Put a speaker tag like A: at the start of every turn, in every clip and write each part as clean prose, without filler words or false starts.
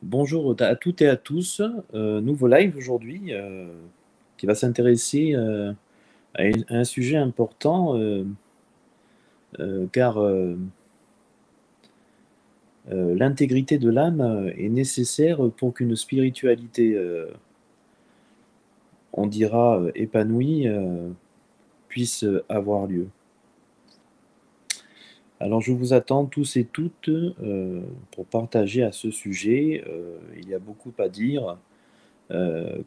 A: Bonjour à toutes et à tous. Nouveau live aujourd'hui, qui va nouveau live aujourd'hui, qui va s'intéresser à un sujet important, car l'intégrité de l'âme est nécessaire pour qu'une spiritualité, on dira, épanouie, puisse avoir lieu. Alors je vous attends tous et toutes pour partager à ce sujet. Il y a beaucoup à dire.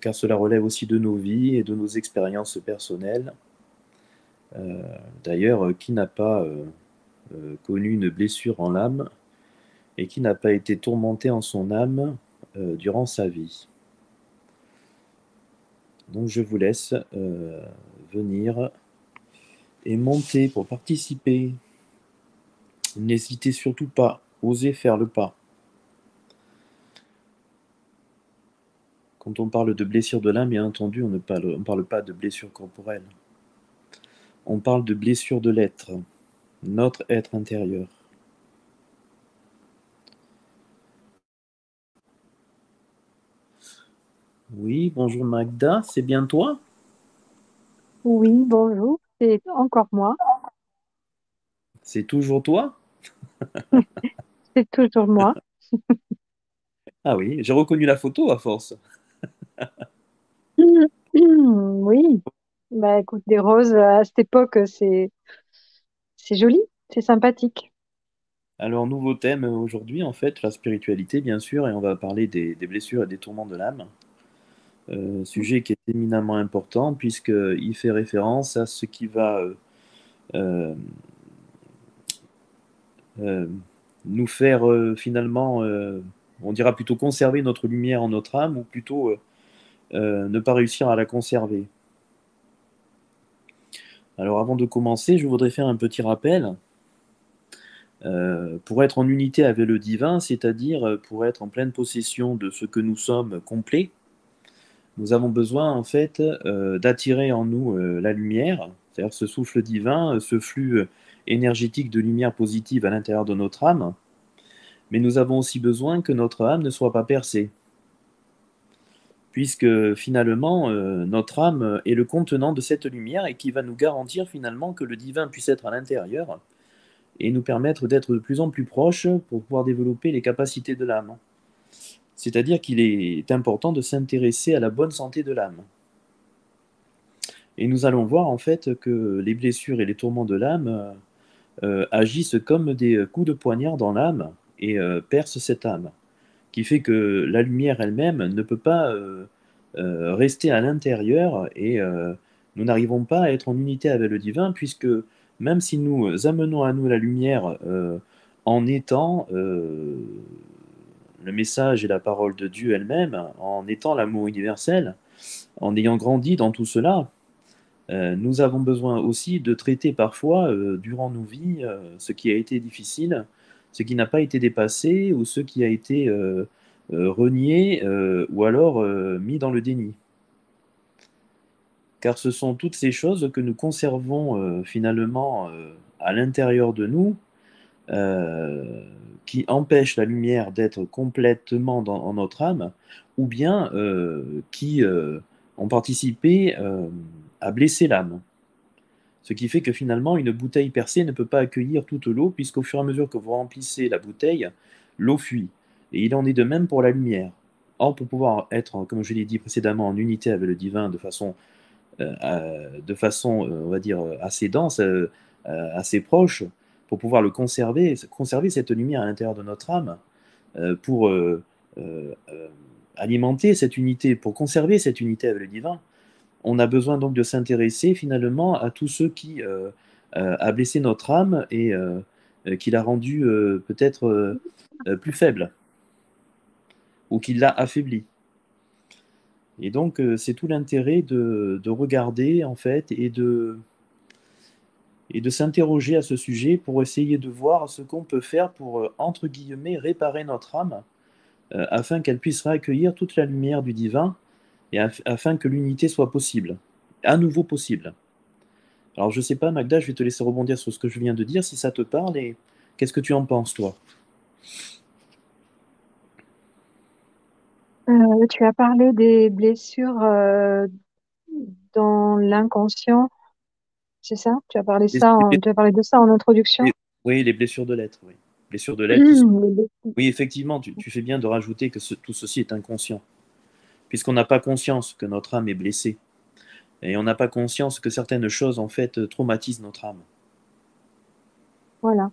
A: Car cela relève aussi de nos vies et de nos expériences personnelles. D'ailleurs, qui n'a pas connu une blessure en l'âme et qui n'a pas été tourmenté en son âme durant sa vie? Donc je vous laisse venir et monter pour participer. N'hésitez surtout pas, osez faire le pas. Quand on parle de blessure de l'âme, bien entendu, on ne parle pas de blessure corporelle. On parle de blessure de l'être, notre être intérieur. Oui, bonjour Magda, c'est bien toi?
B: Oui, bonjour, c'est encore moi.
A: C'est toujours toi?
B: C'est toujours moi.
A: Ah oui, j'ai reconnu la photo à force.
B: Oui, bah écoute, des roses à cette époque, c'est joli, c'est sympathique.
A: Alors, nouveau thème aujourd'hui, en fait, la spiritualité, bien sûr, et on va parler des blessures et des tourments de l'âme. Sujet qui est éminemment important, puisqu'il fait référence à ce qui va euh, euh, nous faire finalement, on dira plutôt conserver notre lumière en notre âme, ou plutôt ne pas réussir à la conserver. Alors, avant de commencer, je voudrais faire un petit rappel. Pour être en unité avec le divin, c'est-à-dire pour être en pleine possession de ce que nous sommes complet, nous avons besoin en fait d'attirer en nous la lumière, c'est-à-dire ce souffle divin, ce flux énergétique de lumière positive à l'intérieur de notre âme, mais nous avons aussi besoin que notre âme ne soit pas percée, puisque finalement notre âme est le contenant de cette lumière et qui va nous garantir finalement que le divin puisse être à l'intérieur et nous permettre d'être de plus en plus proches pour pouvoir développer les capacités de l'âme. C'est-à-dire qu'il est important de s'intéresser à la bonne santé de l'âme. Et nous allons voir en fait que les blessures et les tourments de l'âme agissent comme des coups de poignard dans l'âme et percent cette âme, qui fait que la lumière elle-même ne peut pas rester à l'intérieur et nous n'arrivons pas à être en unité avec le divin, puisque même si nous amenons à nous la lumière en étant le message et la parole de Dieu elle-même, en étant l'amour universel, en ayant grandi dans tout cela, nous avons besoin aussi de traiter parfois, durant nos vies, ce qui a été difficile, ce qui n'a pas été dépassé ou ce qui a été renié ou alors mis dans le déni. Car ce sont toutes ces choses que nous conservons finalement à l'intérieur de nous, euh, qui empêchent la lumière d'être complètement en notre âme, ou bien qui ont participé à blesser l'âme. Ce qui fait que finalement, une bouteille percée ne peut pas accueillir toute l'eau, puisqu'au fur et à mesure que vous remplissez la bouteille, l'eau fuit. Et il en est de même pour la lumière. Or, pour pouvoir être, comme je l'ai dit précédemment, en unité avec le divin on va dire, assez dense, assez proche, pour pouvoir le conserver cette lumière à l'intérieur de notre âme, pour alimenter cette unité, pour conserver cette unité avec le divin, on a besoin donc de s'intéresser finalement à tout ce qui a blessé notre âme et qui l'a rendue peut-être plus faible ou qui l'a affaiblie. Et donc c'est tout l'intérêt de regarder en fait et de s'interroger à ce sujet pour essayer de voir ce qu'on peut faire pour entre guillemets réparer notre âme afin qu'elle puisse accueillir toute la lumière du divin et afin que l'unité soit possible, à nouveau possible. Alors, je sais pas, Magda, je vais te laisser rebondir sur ce que je viens de dire, si ça te parle, et qu'est-ce que tu en penses, toi?
B: Tu as parlé des blessures dans l'inconscient, c'est ça?
A: Les- les-
B: Tu as parlé de ça en introduction?
A: oui, les blessures de l'être, oui. Blessures de l'être qui sont...
B: Les
A: Oui, effectivement, tu fais bien de rajouter que tout ceci est inconscient, puisqu'on n'a pas conscience que notre âme est blessée. Et on n'a pas conscience que certaines choses, en fait, traumatisent notre âme.
B: Voilà.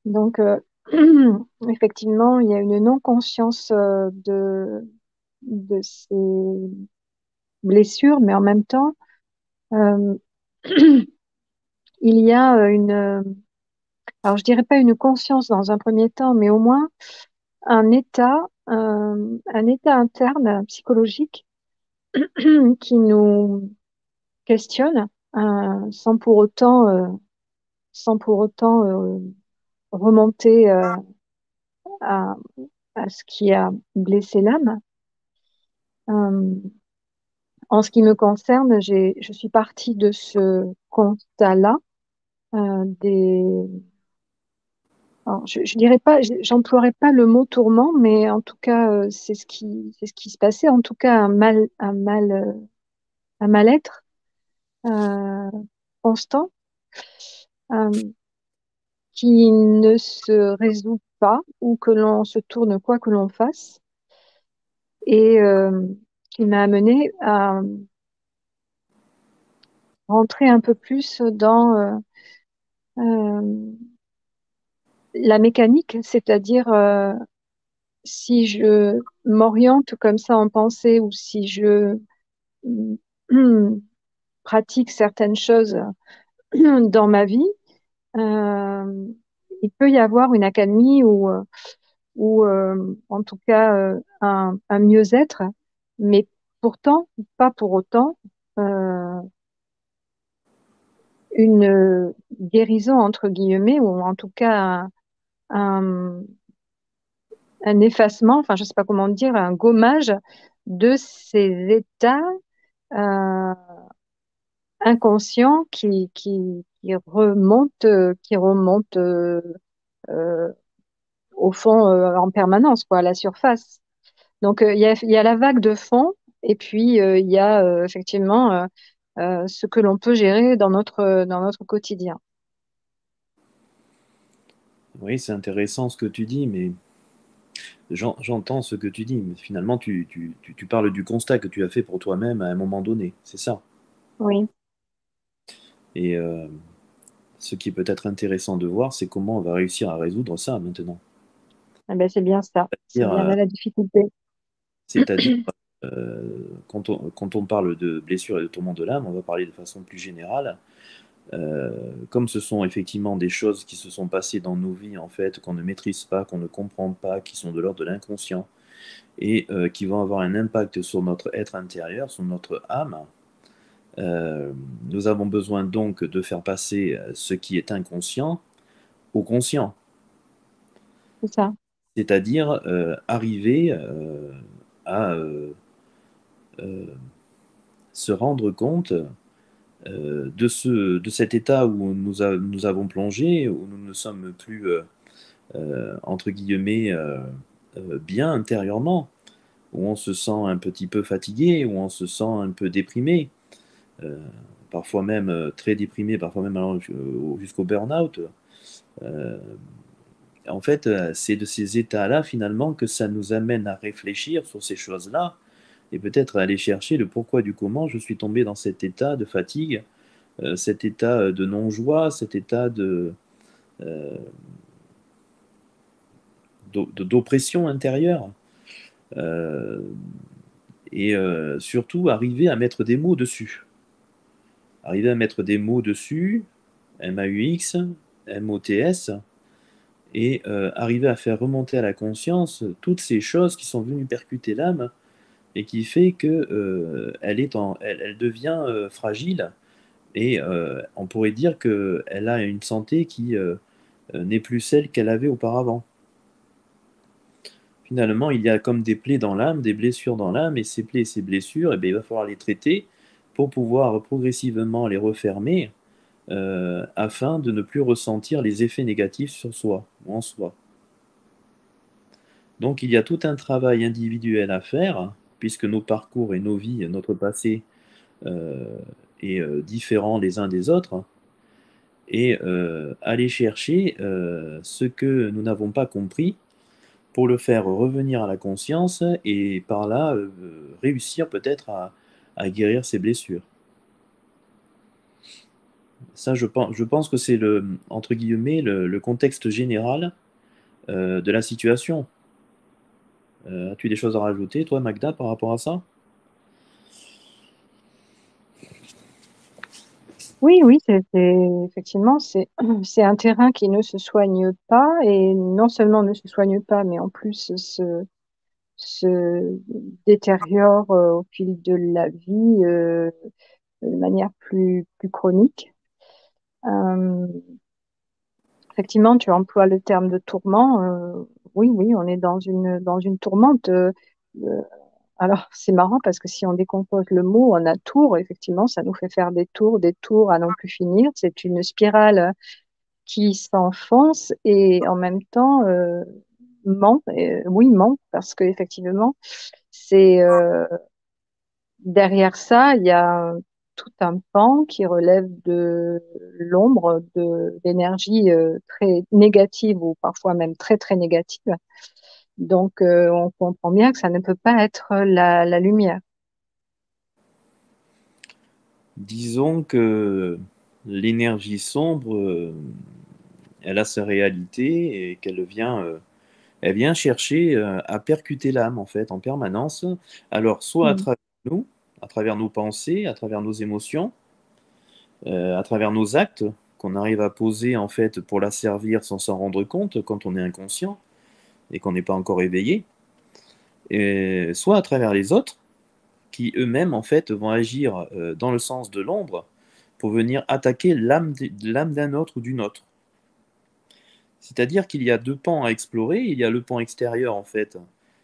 B: Donc, effectivement, il y a une non-conscience de ces blessures, mais en même temps, euh, il y a alors je dirais pas une conscience dans un premier temps, mais au moins un état interne psychologique qui nous questionne sans pour autant remonter à, à ce qui a blessé l'âme. Euh, En ce qui me concerne, je suis partie de ce constat-là. euh, des, alors, je dirais pas, j'emploierais pas le mot tourment, mais en tout cas, c'est ce qui se passait. En tout cas, un mal-être euh, constant euh, qui ne se résout pas ou que l'on se tourne quoi que l'on fasse et qui m'a amené à rentrer un peu plus dans euh, la mécanique, c'est-à-dire si je m'oriente comme ça en pensée ou si je pratique certaines choses dans ma vie, euh, il peut y avoir une accalmie ou en tout cas un mieux-être, mais pourtant pas pour autant euh, une guérison entre guillemets ou en tout cas un, un effacement, enfin je sais pas comment dire, un gommage de ces états euh, inconscients qui remontent euh, au fond en permanence, quoi, à la surface. Donc il y a la vague de fond et puis il y a effectivement ce que l'on peut gérer dans notre quotidien.
A: Oui, c'est intéressant ce que tu dis, mais j'entends ce que tu dis. Mais finalement, tu parles du constat que tu as fait pour toi-même à un moment donné. C'est ça.
B: Oui,
A: Et ce qui peut être intéressant de voir, c'est comment on va réussir à résoudre ça maintenant.
B: eh ben, c'est bien ça, c'est
A: C'est-à-dire,
B: bien là la difficulté.
A: c'est-à-dire, quand on parle de blessures et de tourments de l'âme, on va parler de façon plus générale. Comme ce sont effectivement des choses qui se sont passées dans nos vies, en fait, qu'on ne maîtrise pas, qu'on ne comprend pas, qui sont de l'ordre de l'inconscient et qui vont avoir un impact sur notre être intérieur, sur notre âme, euh, nous avons besoin donc de faire passer ce qui est inconscient au conscient,
B: C'est ça,
A: c'est-à-dire arriver à euh, se rendre compte de cet état où nous avons plongé, où nous ne sommes plus, entre guillemets, bien intérieurement, où on se sent un petit peu fatigué, où on se sent un peu déprimé, euh, parfois même très déprimé, parfois même allant jusqu'au burn-out. Euh, En fait, c'est de ces états-là, finalement, que ça nous amène à réfléchir sur ces choses-là et peut-être à aller chercher le pourquoi du comment je suis tombé dans cet état de fatigue, cet état de non-joie, cet état euh, d'oppression intérieure. Euh, et surtout, arriver à mettre des mots dessus. Arriver à mettre des mots dessus, M-A-U-X, M-O-T-S, et arriver à faire remonter à la conscience toutes ces choses qui sont venues percuter l'âme et qui fait que elle devient fragile et on pourrait dire qu'elle a une santé qui n'est plus celle qu'elle avait auparavant. Finalement, il y a comme des plaies dans l'âme, des blessures dans l'âme, et ces plaies et ces blessures, eh bien, il va falloir les traiter pour pouvoir progressivement les refermer afin de ne plus ressentir les effets négatifs sur soi ou en soi. Donc il y a tout un travail individuel à faire, puisque nos parcours et nos vies, notre passé euh, est différent les uns des autres, et aller chercher ce que nous n'avons pas compris pour le faire revenir à la conscience et par là réussir peut-être à guérir ses blessures. Ça, je pense que c'est entre guillemets, le contexte général de la situation. As-tu des choses à rajouter, toi, Magda, par rapport à ça?
B: Oui, oui, effectivement, c'est un terrain qui ne se soigne pas et non seulement ne se soigne pas, mais en plus se détériore au fil de la vie de manière plus chronique. Euh, Effectivement, tu emploies le terme de tourment. Oui, oui, on est dans une tourmente. Alors, c'est marrant parce que si on décompose le mot, on a tour. Effectivement, ça nous fait faire des tours à non plus finir. C'est une spirale qui s'enfonce et en même temps ment. Oui, ment parce que effectivement, c'est derrière ça, il y a tout un pan qui relève de l'ombre, de l'énergie très négative ou parfois même très négative. Donc, on comprend bien que ça ne peut pas être la lumière.
A: Disons que l'énergie sombre, elle a sa réalité et qu'elle vient, elle vient chercher à percuter l'âme en fait en permanence. Alors soit à
B: Mm.
A: travers nous, à travers nos pensées, à travers nos émotions, à travers nos actes qu'on arrive à poser en fait pour la servir sans s'en rendre compte quand on est inconscient et qu'on n'est pas encore éveillé, et soit à travers les autres qui eux-mêmes en fait vont agir dans le sens de l'ombre pour venir attaquer l'âme d'un autre ou d'une autre. C'est-à-dire qu'il y a deux pans à explorer. Il y a le pan extérieur, en fait.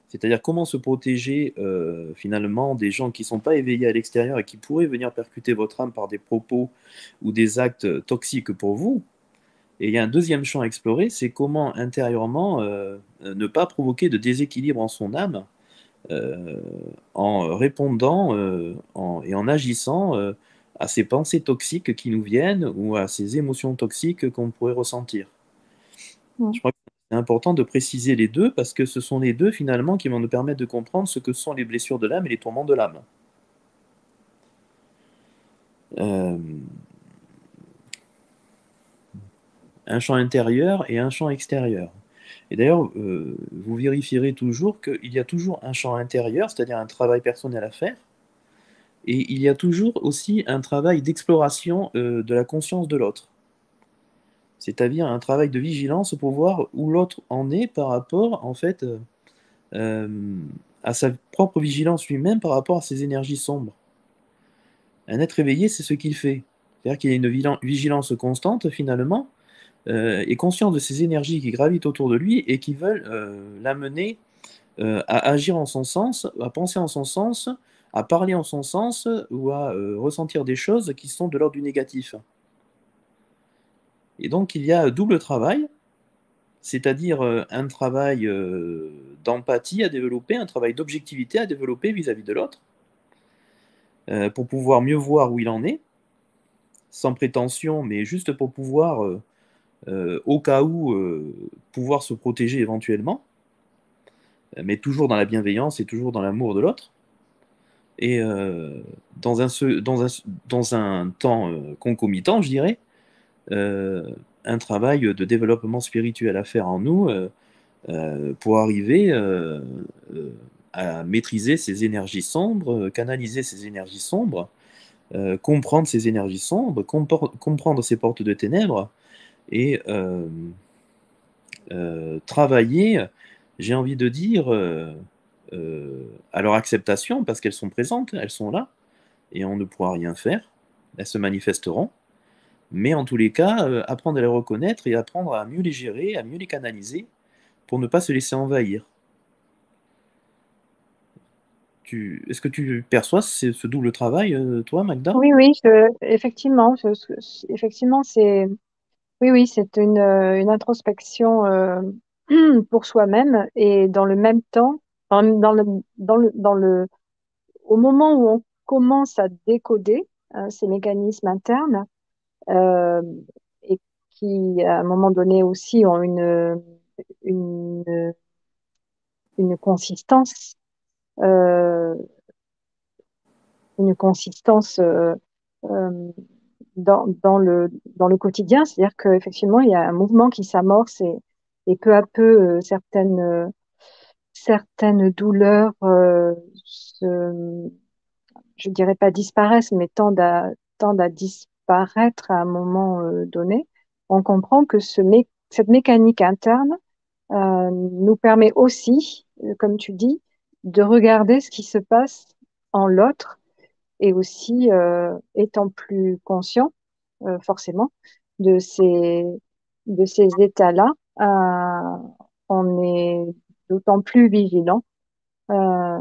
A: C'est-à-dire comment se protéger finalement des gens qui ne sont pas éveillés à l'extérieur et qui pourraient venir percuter votre âme par des propos ou des actes toxiques pour vous. Et il y a un deuxième champ à explorer, c'est comment intérieurement ne pas provoquer de déséquilibre en son âme euh, en répondant et en agissant à ces pensées toxiques qui nous viennent ou à ces émotions toxiques qu'on pourrait ressentir. Je
B: Mm.
A: crois que c'est important de préciser les deux parce que ce sont les deux finalement qui vont nous permettre de comprendre ce que sont les blessures de l'âme et les tourments de l'âme. Euh, un champ intérieur et un champ extérieur. Et d'ailleurs, vous vérifierez toujours qu'il y a toujours un champ intérieur, c'est-à-dire un travail personnel à faire, et il y a toujours aussi un travail d'exploration de la conscience de l'autre. C'est-à-dire un travail de vigilance pour voir où l'autre en est par rapport, en fait, euh, à sa propre vigilance lui-même par rapport à ses énergies sombres. Un être éveillé, c'est ce qu'il fait. C'est-à-dire qu'il y a une vigilance constante, finalement, et conscient de ces énergies qui gravitent autour de lui et qui veulent l'amener à agir en son sens, à penser en son sens, à parler en son sens ou à ressentir des choses qui sont de l'ordre du négatif. Et donc, il y a double travail, c'est-à-dire un travail d'empathie à développer, un travail d'objectivité à développer vis-à-vis de l'autre, pour pouvoir mieux voir où il en est, sans prétention, mais juste pour pouvoir, au cas où, pouvoir se protéger éventuellement, mais toujours dans la bienveillance et toujours dans l'amour de l'autre. Et dans dans un temps concomitant, je dirais, euh, un travail de développement spirituel à faire en nous pour arriver à maîtriser ces énergies sombres, canaliser ces énergies sombres, comprendre ces énergies sombres, comprendre ces portes de ténèbres et travailler, j'ai envie de dire, à leur acceptation parce qu'elles sont présentes, elles sont là et on ne pourra rien faire, elles se manifesteront. Mais en tous les cas, apprendre à les reconnaître et apprendre à mieux les gérer, à mieux les canaliser pour ne pas se laisser envahir. Est-ce que tu perçois ce double travail, toi, Magda?
B: Oui, oui, effectivement, effectivement, oui, oui, c'est une introspection pour soi-même et dans le même temps, au moment où on commence à décoder ces mécanismes internes euh, et qui, à un moment donné aussi, ont une, une consistance, euh, une consistance euh, dans le quotidien. C'est-à-dire qu'effectivement, il y a un mouvement qui s'amorce et peu à peu, certaines douleurs je dirais pas disparaissent, mais tendent à disparaître à un moment donné. On comprend que cette mécanique interne nous permet aussi, comme tu dis, de regarder ce qui se passe en l'autre et aussi étant plus conscient, forcément, de de ces états-là, on est d'autant plus vigilant euh,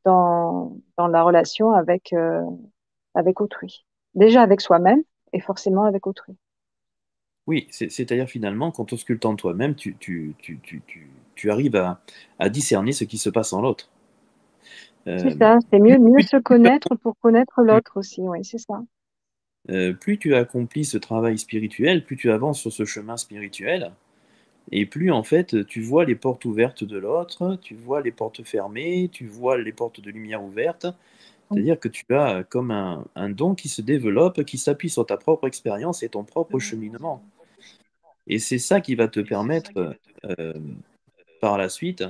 B: dans la relation avec autrui. Déjà avec soi-même et forcément avec autrui.
A: Oui, c'est-à-dire finalement, quand tu auscultes en toi-même, tu arrives à discerner ce qui se passe en l'autre.
B: C'est
A: Euh,
B: ça, c'est
A: plus,
B: mieux
A: plus
B: se
A: tu,
B: connaître pour connaître l'autre aussi, oui, c'est ça.
A: plus tu accomplis ce travail spirituel, plus tu avances sur ce chemin spirituel, et plus en fait tu vois les portes ouvertes de l'autre, tu vois les portes fermées, tu vois les portes de lumière ouvertes. C'est-à-dire que tu as comme un don qui se développe, qui s'appuie sur ta propre expérience et ton propre cheminement. Et c'est ça qui va te permettre euh, par la suite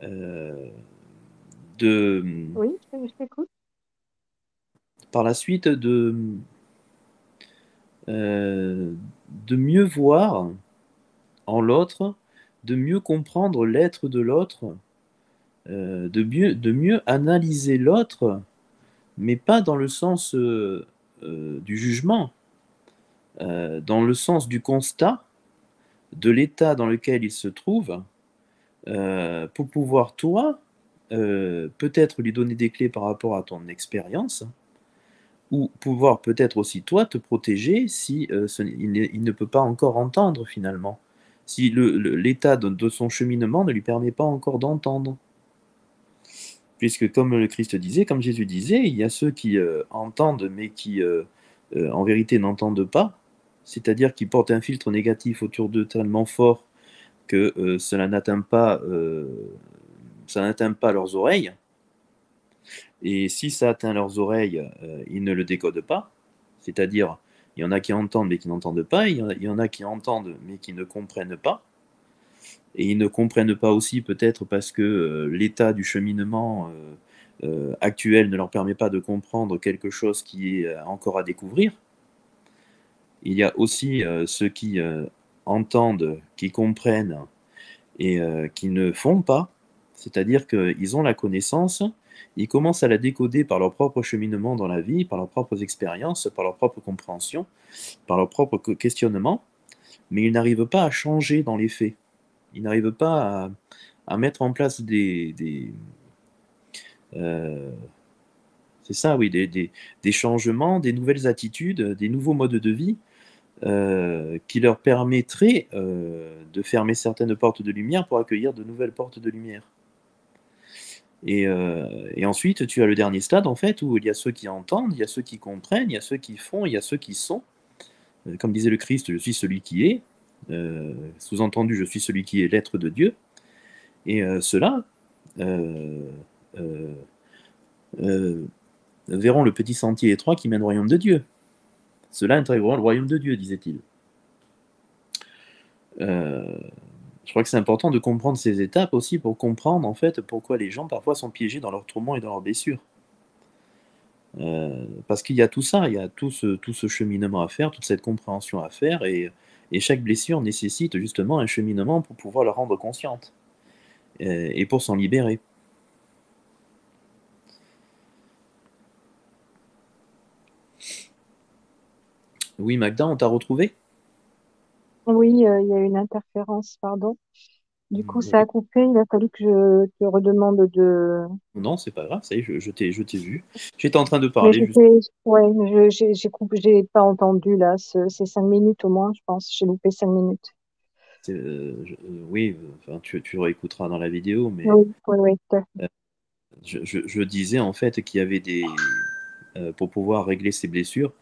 A: euh, de,
B: Oui, je t'écoute.
A: par la suite euh, de mieux voir en l'autre, de mieux comprendre l'être de l'autre, de mieux analyser l'autre, mais pas dans le sens du jugement, dans le sens du constat de l'état dans lequel il se trouve, pour pouvoir, toi, peut-être lui donner des clés par rapport à ton expérience, ou pouvoir peut-être aussi, toi, te protéger si il ne peut pas encore entendre finalement, si l'état de son cheminement ne lui permet pas encore d'entendre. Puisque comme le Christ disait, comme Jésus disait, il y a ceux qui entendent mais qui en vérité n'entendent pas, c'est-à-dire qui portent un filtre négatif autour d'eux tellement fort que ça n'atteint pas leurs oreilles. Et si ça atteint leurs oreilles, ils ne le décodent pas. C'est-à-dire, il y en a qui entendent mais qui n'entendent pas, il y en a qui entendent mais qui ne comprennent pas. Et ils ne comprennent pas aussi peut-être parce que l'état du cheminement actuel ne leur permet pas de comprendre quelque chose qui est encore à découvrir. Il y a aussi ceux qui entendent, qui comprennent et qui ne font pas, c'est-à-dire qu'ils ont la connaissance, ils commencent à la décoder par leur propre cheminement dans la vie, par leurs propres expériences, par leur propre compréhension, par leur propre questionnement, mais ils n'arrivent pas à changer dans les faits. Ils n'arrivent pas à mettre en place euh, c'est ça, oui, des changements, des nouvelles attitudes, des nouveaux modes de vie qui leur permettraient de fermer certaines portes de lumière pour accueillir de nouvelles portes de lumière. Et ensuite, tu as le dernier stade, en fait, où il y a ceux qui entendent, il y a ceux qui comprennent, il y a ceux qui font, il y a ceux qui sont. Comme disait le Christ, je suis celui qui est. Sous-entendu, je suis celui qui est l'être de Dieu. Et ceux-là euh, euh, euh, verront le petit sentier étroit qui mène au royaume de Dieu. Ceux-là intégreront le royaume de Dieu, disait-il. Euh, je crois que c'est important de comprendre ces étapes aussi pour comprendre en fait pourquoi les gens parfois sont piégés dans leurs tourments et dans leurs blessures. Parce qu'il y a tout ça, il y a tout ce cheminement à faire, toute cette compréhension à faire, et chaque blessure nécessite justement un cheminement pour pouvoir la rendre consciente et pour s'en libérer. Oui, Magda, on t'a retrouvé?
B: Oui, il y a une interférence, pardon. Du coup, ça a coupé. Il a fallu que je te redemande de.
A: Non, c'est pas grave, ça y est, je t'ai vu. J'étais en train de
B: Mais
A: parler juste.
B: j'étais, ouais, j'ai coupé, j'ai pas entendu là, ces 5 minutes au moins, je pense. J'ai loupé 5 minutes.
A: Oui, enfin, tu réécouteras dans la vidéo, mais
B: Oui, oui, oui, tout à fait.
A: je disais en fait qu'il y avait pour pouvoir régler ces blessures,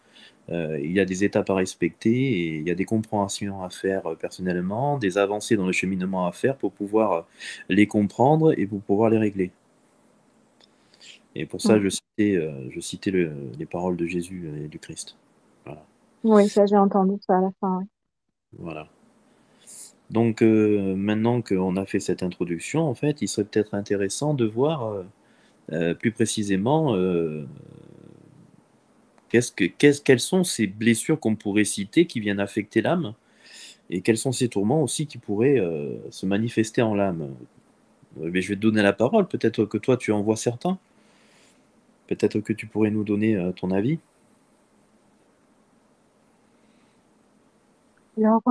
A: il y a des étapes à respecter et il y a des compréhensions à faire personnellement, des avancées dans le cheminement à faire pour pouvoir les comprendre et pour pouvoir les régler. Et pour ça,
B: Mm.
A: je citais les paroles de Jésus et du Christ. Voilà.
B: Oui, ça, j'ai entendu ça à la fin, oui.
A: Voilà. Donc maintenant qu'on a fait cette introduction, en fait, il serait peut-être intéressant de voir plus précisément quelles sont ces blessures qu'on pourrait citer qui viennent affecter l'âme et quels sont ces tourments aussi qui pourraient se manifester en l'âme. Mais je vais te donner la parole, peut-être que toi tu en vois certains, peut-être que tu pourrais nous donner ton avis.
B: Alors,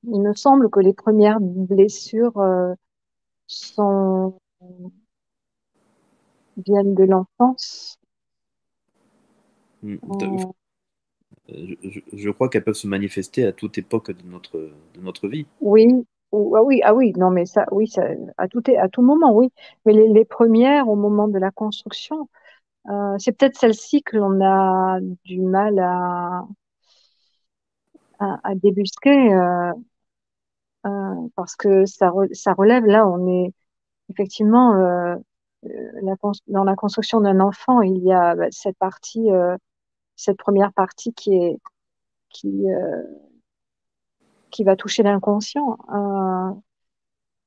B: il me semble que les premières blessures sont, viennent de l'enfance.
A: Hmm.
B: Euh,
A: Je crois qu'elles peuvent se manifester à toute époque de notre vie.
B: oui, ah oui, non, mais ça, oui, ça, à tout moment, oui. Mais les premières, au moment de la construction, c'est peut-être celle-ci que l'on a du mal à débusquer, parce que ça relève, là, on est effectivement, dans la construction d'un enfant, il y a bah, cette partie, cette première partie qui, euh, qui va toucher l'inconscient.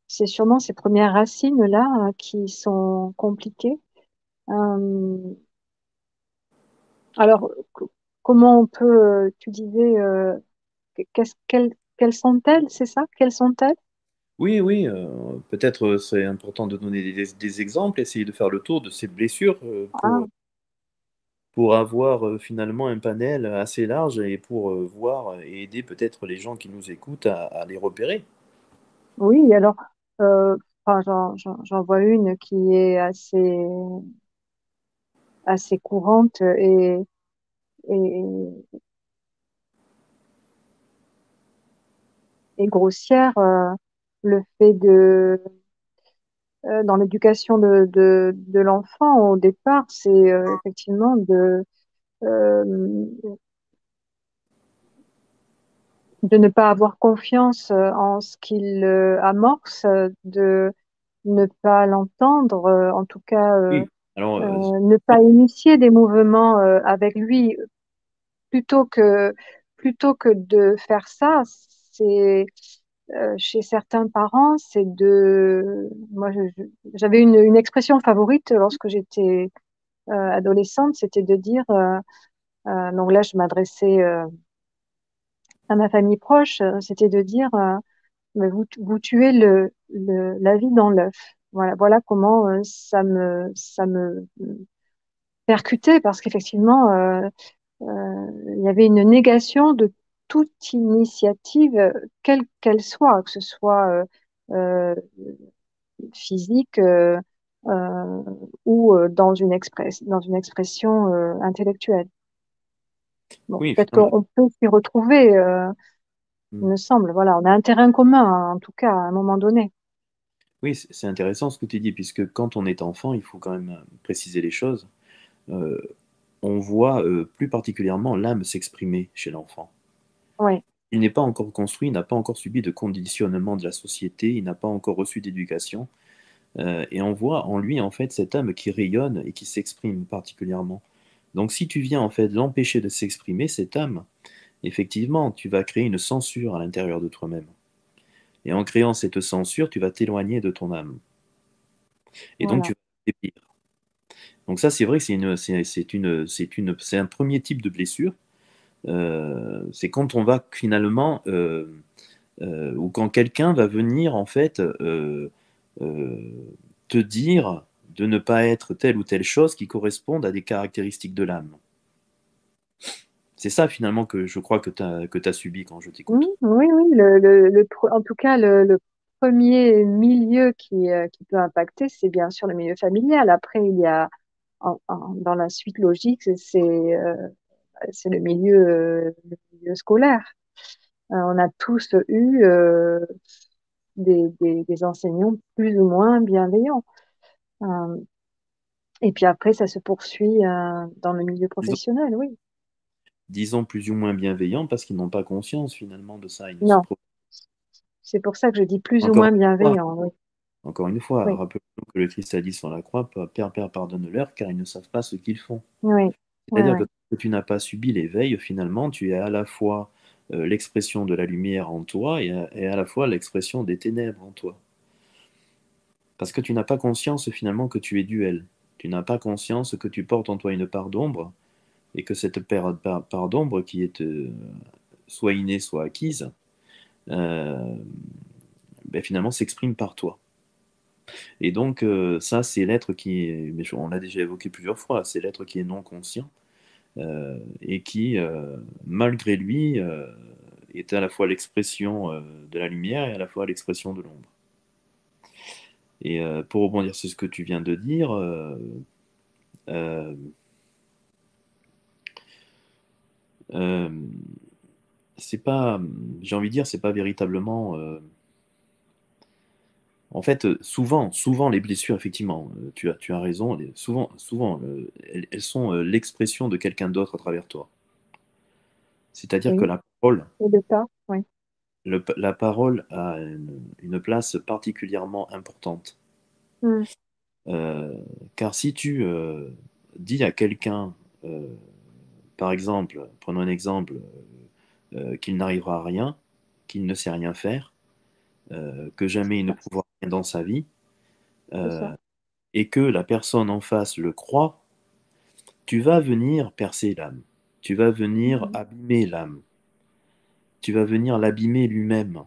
B: C'est sûrement ces premières racines-là qui sont compliquées. Euh, alors, comment on peut, tu disais, quelles sont-elles, c'est ça? Quelles sont-elles?
A: Oui, oui, peut-être c'est important de donner des exemples, essayer de faire le tour de ces blessures
B: Ah,
A: pour avoir finalement un panel assez large et pour voir et aider peut-être les gens qui nous écoutent à les repérer.
B: oui, alors, euh, enfin, j'en vois une qui est assez courante et, et grossière. Le fait dans l'éducation de l'enfant, au départ, c'est effectivement euh, de ne pas avoir confiance en ce qu'il amorce, de ne pas l'entendre, en tout cas,
A: Oui, alors,
B: ne pas initier des mouvements avec lui, plutôt que, plutôt que de faire ça, c'est chez certains parents, c'est j'avais une expression favorite lorsque j'étais adolescente, c'était de dire, donc là je m'adressais à ma famille proche, c'était de dire, mais vous tuez la vie dans l'œuf. Voilà, voilà comment ça me percutait parce qu'effectivement, il y avait une négation de toute initiative, quelle qu'elle soit, que ce soit euh, physique euh, ou dans une expression intellectuelle. Bon,
A: oui,
B: peut-être
A: finalement,
B: qu'on peut s'y retrouver, il
A: hmm.
B: me semble. Voilà, on a un terrain commun, hein, en tout cas, à un moment donné.
A: Oui, c'est intéressant ce que tu dis, puisque quand on est enfant, il faut quand même préciser les choses. Euh, on voit plus particulièrement l'âme s'exprimer chez l'enfant.
B: Oui,
A: Il n'est pas encore construit, il n'a pas encore subi de conditionnement de la société, il n'a pas encore reçu d'éducation. Et on voit en lui, en fait, cette âme qui rayonne et qui s'exprime particulièrement. Donc, si tu viens, en fait, l'empêcher de s'exprimer, cette âme, effectivement, tu vas créer une censure à l'intérieur de toi-même. Et en créant cette censure, tu vas t'éloigner de ton âme. Et donc, tu
B: voilà.
A: vas t'épire. Donc, ça, c'est vrai que c'est un premier type de blessure. C'est quand on va finalement, ou quand quelqu'un va venir, en fait, euh, te dire de ne pas être telle ou telle chose qui correspondent à des caractéristiques de l'âme. C'est ça finalement que je crois que tu subi quand je t'écoute.
B: Oui, oui, en tout cas, le premier milieu qui peut impacter, c'est bien sûr le milieu familial. Après, il y a, dans la suite logique, c'est le milieu scolaire. On a tous eu des enseignants plus ou moins bienveillants. Euh, et puis après, ça se poursuit dans le milieu
A: Disons,
B: professionnel, oui.
A: disons plus ou moins bienveillants parce qu'ils n'ont pas conscience finalement de ça. Ils ne se
B: Non,
A: pro-
B: c'est pour ça que je dis plus ou
A: Encore
B: moins
A: une fois,
B: bienveillants, oui.
A: encore une fois,
B: Oui,
A: rappelons que le Christ a dit sur la croix, Père, pardonne-leur car ils ne savent pas ce qu'ils font.
B: oui, oui,
A: C'est-à-dire
B: oui,
A: que tu n'as pas subi l'éveil, finalement, tu es à la fois l'expression de la lumière en toi et à la fois l'expression des ténèbres en toi. Parce que tu n'as pas conscience finalement que tu es duel. Tu n'as pas conscience que tu portes en toi une part d'ombre et que cette part d'ombre qui est soit innée, soit acquise, euh, ben, finalement s'exprime par toi. Et donc ça, c'est l'être qui est, mais on l'a déjà évoqué plusieurs fois, c'est l'être qui est non conscient et qui, malgré lui, est à la fois l'expression de la lumière et à la fois l'expression de l'ombre. Et pour rebondir sur ce que tu viens de dire, euh, euh, c'est pas, j'ai envie de dire, c'est pas véritablement. En fait, souvent les blessures, effectivement, tu as raison, souvent elles sont l'expression de quelqu'un d'autre à travers toi. C'est-à-dire que
B: oui. Et le cas, oui.
A: la parole a une place particulièrement importante.
B: Mm,
A: Euh, Car si tu dis à quelqu'un, euh, par exemple, prenons un exemple, qu'il n'arrivera à rien, qu'il ne sait rien faire, que jamais il ne pourra rien dans sa vie,
B: c'est ça.
A: euh, et que la personne en face le croit, tu vas venir percer l'âme, tu vas venir
B: Mhm.
A: abîmer l'âme, tu vas venir l'abîmer lui-même.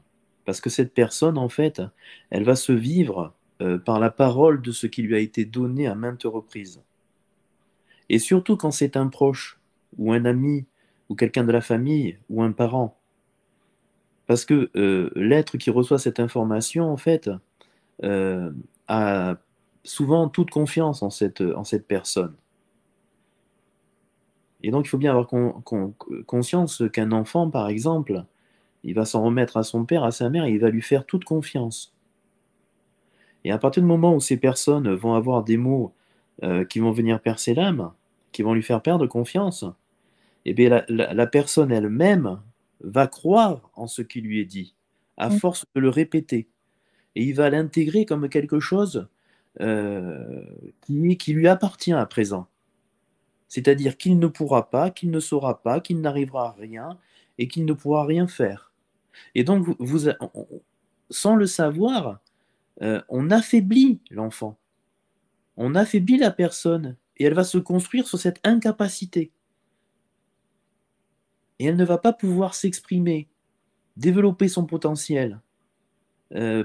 A: Parce que cette personne, en fait, elle va se vivre par la parole de ce qui lui a été donné à maintes reprises. Et surtout quand c'est un proche, ou un ami, ou quelqu'un de la famille, ou un parent. Parce que l'être qui reçoit cette information, en fait, euh, a souvent toute confiance en cette personne. Et donc, il faut bien avoir conscience qu'un enfant, par exemple, il va s'en remettre à son père, à sa mère, et il va lui faire toute confiance. Et à partir du moment où ces personnes vont avoir des mots qui vont venir percer l'âme, qui vont lui faire perdre confiance, eh bien, la personne elle-même va croire en ce qui lui est dit, à
B: Mm,
A: force de le répéter. Et il va l'intégrer comme quelque chose euh, qui lui appartient à présent. C'est-à-dire qu'il ne pourra pas, qu'il ne saura pas, qu'il n'arrivera à rien et qu'il ne pourra rien faire. Et donc, sans le savoir, on affaiblit l'enfant, on affaiblit la personne et elle va se construire sur cette incapacité. Et elle ne va pas pouvoir s'exprimer, développer son potentiel,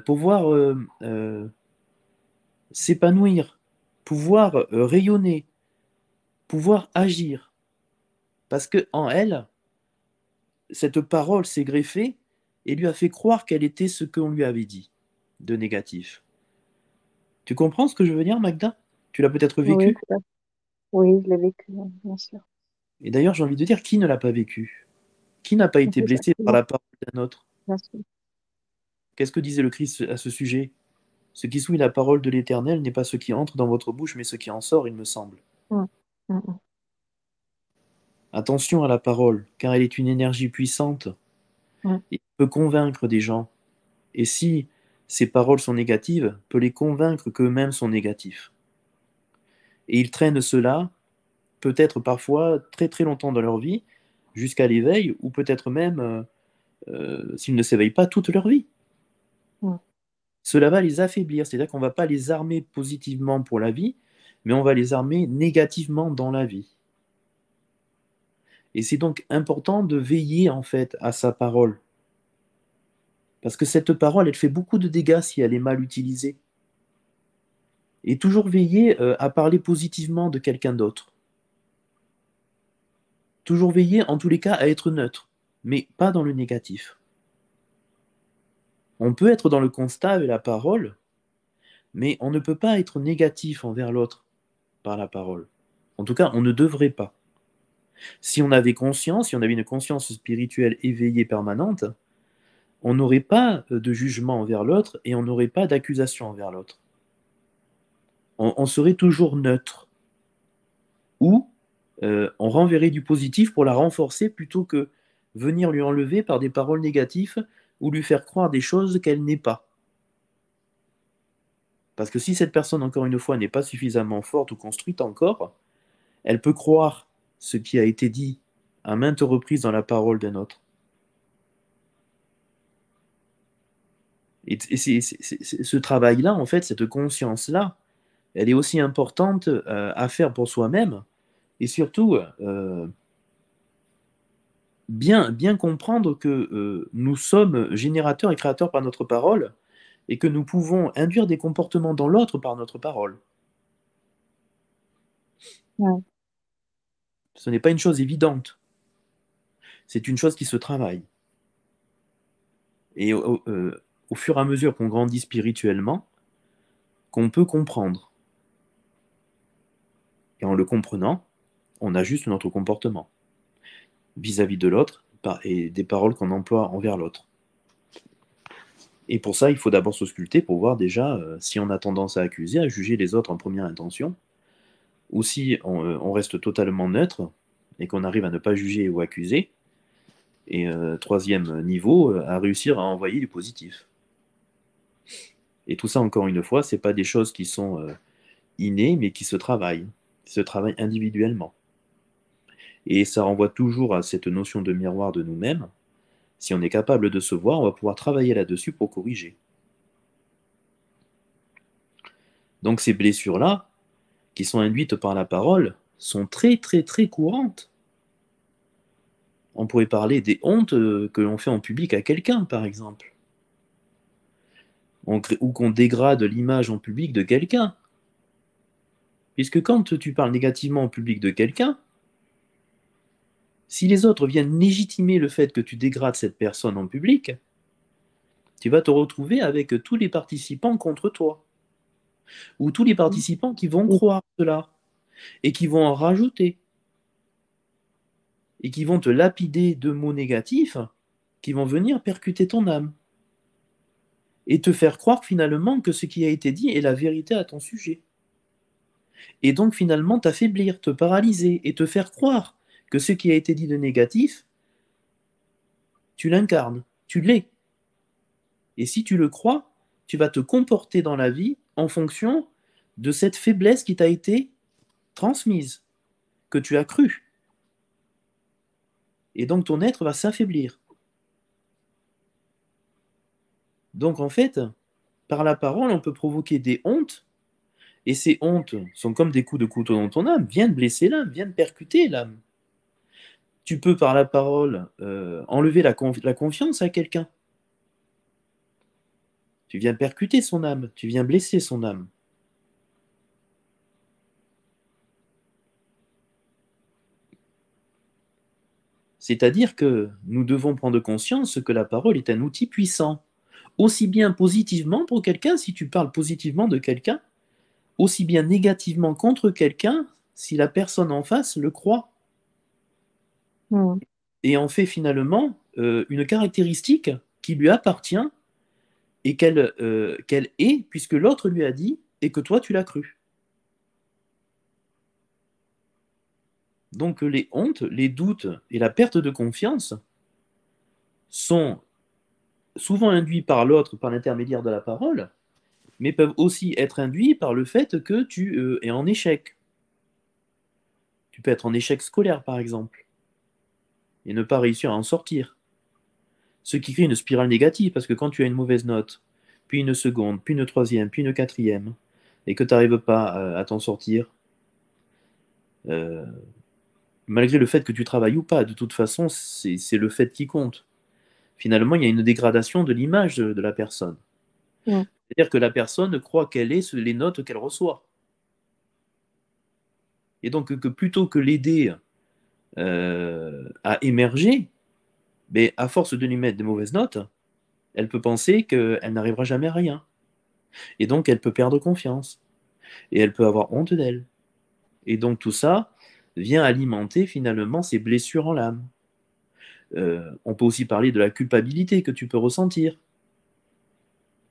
A: pouvoir s'épanouir, pouvoir rayonner, pouvoir agir. Parce que en elle, cette parole s'est greffée et lui a fait croire qu'elle était ce qu'on lui avait dit de négatif. Tu comprends ce que je veux dire, Magda? Tu l'as peut-être
B: oui,
A: vécu?
B: tout à fait. Oui, je l'ai vécu, bien sûr.
A: Et d'ailleurs, j'ai envie de dire, qui ne l'a pas vécu? Qui n'a pas été blessé par
B: Exactement,
A: la parole d'un autre?
B: bien sûr.
A: Qu'est-ce que disait le Christ à ce sujet? Ce qui souille la parole de l'Éternel n'est pas ce qui entre dans votre bouche, mais ce qui en sort, il me semble.
B: Mm, mm, mm,
A: Attention à la parole, car elle est une énergie puissante
B: mm.
A: et peut convaincre des gens. Et si ces paroles sont négatives, peut les convaincre qu'eux-mêmes sont négatifs. Et ils traînent cela, peut-être parfois très très longtemps dans leur vie, jusqu'à l'éveil, ou peut-être même, s'ils ne s'éveillent pas, toute leur vie.
B: Mm.
A: Cela va les affaiblir, c'est-à-dire qu'on ne va pas les armer positivement pour la vie, mais on va les armer négativement dans la vie. Et c'est donc important de veiller en fait à sa parole. Parce que cette parole, elle fait beaucoup de dégâts si elle est mal utilisée. Et toujours veiller à parler positivement de quelqu'un d'autre. Toujours veiller, en tous les cas, à être neutre, mais pas dans le négatif. On peut être dans le constat et la parole, mais on ne peut pas être négatif envers l'autre par la parole. En tout cas, on ne devrait pas. Si on avait conscience, si on avait une conscience spirituelle éveillée permanente, on n'aurait pas de jugement envers l'autre et on n'aurait pas d'accusation envers l'autre. On serait toujours neutre. Ou on renverrait du positif pour la renforcer plutôt que venir lui enlever par des paroles négatives ou lui faire croire des choses qu'elle n'est pas. Parce que si cette personne, encore une fois, n'est pas suffisamment forte ou construite encore, elle peut croire ce qui a été dit à maintes reprises dans la parole d'un autre. Et ce travail-là, en fait, cette conscience-là, elle est aussi importante à faire pour soi-même et surtout bien comprendre que nous sommes générateurs et créateurs par notre parole et que nous pouvons induire des comportements dans l'autre par notre parole.
B: Ouais.
A: Ce n'est pas une chose évidente. C'est une chose qui se travaille. Et au fur et à mesure qu'on grandit spirituellement, qu'on peut comprendre. Et en le comprenant, on ajuste notre comportement vis-à-vis de l'autre et des paroles qu'on emploie envers l'autre. Et pour ça, il faut d'abord s'ausculter pour voir déjà si on a tendance à accuser, à juger les autres en première intention, ou si on reste totalement neutre et qu'on arrive à ne pas juger ou accuser. Et troisième niveau, à réussir à envoyer du positif. Et tout ça, encore une fois, ce n'est pas des choses qui sont innées, mais qui se travaillent individuellement. Et ça renvoie toujours à cette notion de miroir de nous-mêmes. Si on est capable de se voir, on va pouvoir travailler là-dessus pour corriger. Donc ces blessures-là, qui sont induites par la parole, sont très très très courantes. On pourrait parler des hontes que l'on fait en public à quelqu'un, par exemple. Ou qu'on dégrade l'image en public de quelqu'un. Puisque quand tu parles négativement en public de quelqu'un, si les autres viennent légitimer le fait que tu dégrades cette personne en public, tu vas te retrouver avec tous les participants contre toi. Ou tous les participants qui vont croire cela, et qui vont en rajouter, et qui vont te lapider de mots négatifs, qui vont venir percuter ton âme, et te faire croire finalement que ce qui a été dit est la vérité à ton sujet. Et donc finalement t'affaiblir, te paralyser, et te faire croire que ce qui a été dit de négatif, tu l'incarnes, tu l'es. Et si tu le crois, tu vas te comporter dans la vie en fonction de cette faiblesse qui t'a été transmise, que tu as crue. Et donc ton être va s'affaiblir. Donc en fait, par la parole, on peut provoquer des hontes, et ces hontes sont comme des coups de couteau dans ton âme, viennent blesser l'âme, viennent percuter l'âme. Tu peux par la parole enlever la confiance à quelqu'un. Tu viens percuter son âme, tu viens blesser son âme. C'est-à-dire que nous devons prendre conscience que la parole est un outil puissant, aussi bien positivement pour quelqu'un si tu parles positivement de quelqu'un, aussi bien négativement contre quelqu'un si la personne en face le croit.
B: Mm.
A: Et en fait finalement une caractéristique qui lui appartient et qu'elle est, puisque l'autre lui a dit et que toi tu l'as cru. Donc les hontes, les doutes et la perte de confiance sont souvent induits par l'autre par l'intermédiaire de la parole, mais peuvent aussi être induits par le fait que tu es en échec. Tu peux être en échec scolaire, par exemple, et ne pas réussir à en sortir. Ce qui crée une spirale négative, parce que quand tu as une mauvaise note, puis une seconde, puis une troisième, puis une quatrième, et que tu n'arrives pas à t'en sortir, euh, malgré le fait que tu travailles ou pas, de toute façon, c'est le fait qui compte. Finalement, il y a une dégradation de l'image de la personne.
B: Mm.
A: C'est-à-dire que la personne croit qu'elle est les notes qu'elle reçoit. Et donc, que plutôt que l'aider à émerger, mais à force de lui mettre des mauvaises notes, elle peut penser qu'elle n'arrivera jamais à rien. Et donc, elle peut perdre confiance. Et elle peut avoir honte d'elle. Et donc, tout ça vient alimenter finalement ses blessures en l'âme. On peut aussi parler de la culpabilité que tu peux ressentir.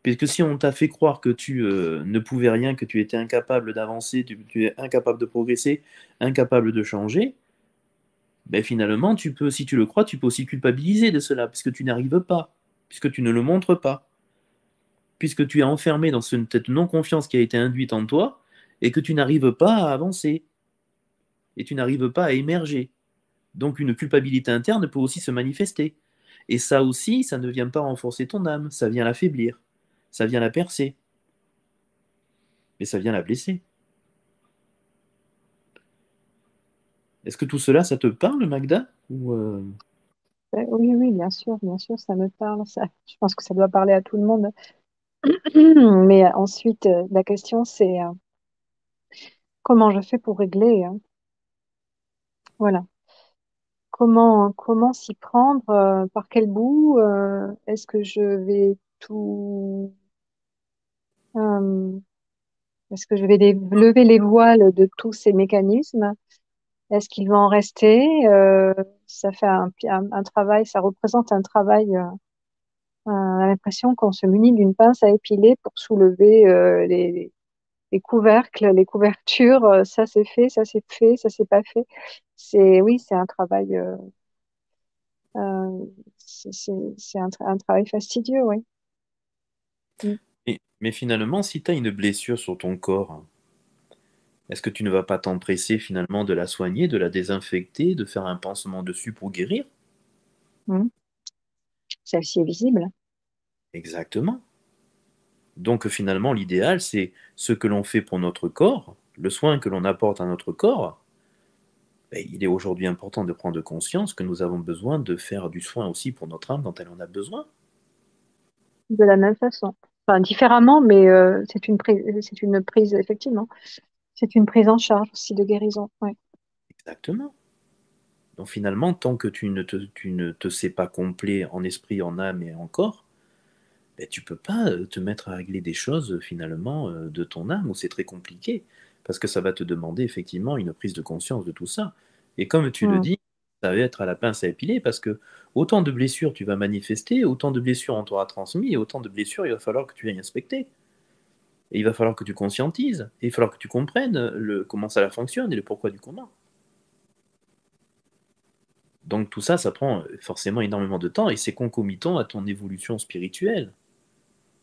A: Puisque si on t'a fait croire que tu ne pouvais rien, que tu étais incapable d'avancer, tu es incapable de progresser, incapable de changer, ben finalement, tu peux, si tu le crois, tu peux aussi culpabiliser de cela, puisque tu n'arrives pas, puisque tu ne le montres pas, puisque tu es enfermé dans cette non-confiance qui a été induite en toi, et que tu n'arrives pas à avancer, et tu n'arrives pas à émerger. Donc une culpabilité interne peut aussi se manifester. Et ça aussi, ça ne vient pas renforcer ton âme, ça vient l'affaiblir, ça vient la percer, mais ça vient la blesser. Est-ce que tout cela, ça te parle, Magda? Ou
B: Oui, oui, bien sûr, ça me parle. Ça, je pense que ça doit parler à tout le monde. Mais ensuite, la question, c'est comment je fais pour régler, hein. Voilà. Comment s'y prendre? Par quel bout? Est-ce que je vais tout, euh, est-ce que je vais lever les voiles de tous ces mécanismes? Est-ce qu'il va en rester? Ça fait un travail, ça représente un travail. On a l'impression qu'on se munit d'une pince à épiler pour soulever les couvercles, les couvertures. Ça c'est fait, ça c'est fait, ça c'est pas fait. Oui, c'est un travail. Euh, c'est un travail fastidieux, oui. Mm.
A: mais finalement, si tu as une blessure sur ton corps, est-ce que tu ne vas pas t'empresser finalement de la soigner, de la désinfecter, de faire un pansement dessus pour guérir?
B: Mm. Celle-ci est visible.
A: Exactement. Donc finalement, l'idéal, c'est ce que l'on fait pour notre corps, le soin que l'on apporte à notre corps. Ben, il est aujourd'hui important de prendre conscience que nous avons besoin de faire du soin aussi pour notre âme quand elle en a besoin.
B: De la même façon. Enfin, différemment, mais c'est une prise, effectivement. C'est une prise en charge aussi de guérison. Ouais.
A: Exactement. Donc finalement, tant que tu ne te sais pas complet en esprit, en âme et en corps, ben, tu peux pas te mettre à régler des choses finalement de ton âme où c'est très compliqué parce que ça va te demander effectivement une prise de conscience de tout ça. Et comme tu le
B: Mm.
A: dis, ça va être à la pince à épiler parce que autant de blessures tu vas manifester, autant de blessures on t'aura transmis et autant de blessures il va falloir que tu ailles inspecter. Et il va falloir que tu conscientises, et il va falloir que tu comprennes comment ça fonctionne et le pourquoi du comment. Donc tout ça, ça prend forcément énormément de temps et c'est concomitant à ton évolution spirituelle,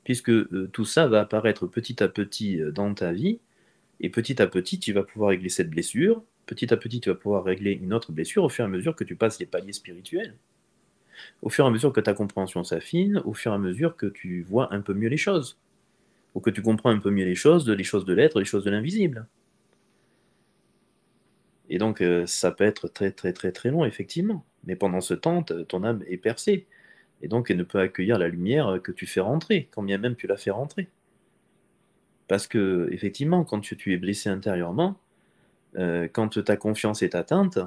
A: puisque tout ça va apparaître petit à petit dans ta vie, et petit à petit, tu vas pouvoir régler cette blessure, petit à petit, tu vas pouvoir régler une autre blessure au fur et à mesure que tu passes les paliers spirituels, au fur et à mesure que ta compréhension s'affine, au fur et à mesure que tu vois un peu mieux les choses, ou que tu comprends un peu mieux les choses de l'être, les choses de l'invisible. Et donc, ça peut être très, très, très, très long, effectivement. Mais pendant ce temps, ton âme est percée. Et donc, elle ne peut accueillir la lumière que tu fais rentrer, quand bien même tu la fais rentrer. Parce que, effectivement, quand tu es blessé intérieurement, quand ta confiance est atteinte,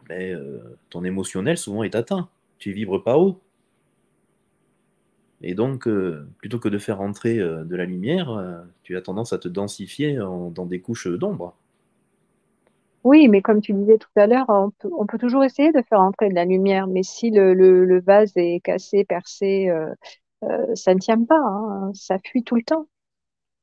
A: ben, ton émotionnel souvent est atteint. Tu vibres pas haut. Et donc, plutôt que de faire rentrer de la lumière, tu as tendance à te densifier dans des couches d'ombre.
B: Oui, mais comme tu disais tout à l'heure, on peut toujours essayer de faire entrer de la lumière, mais si le vase est cassé, percé, ça ne tient pas, hein, ça fuit tout le temps.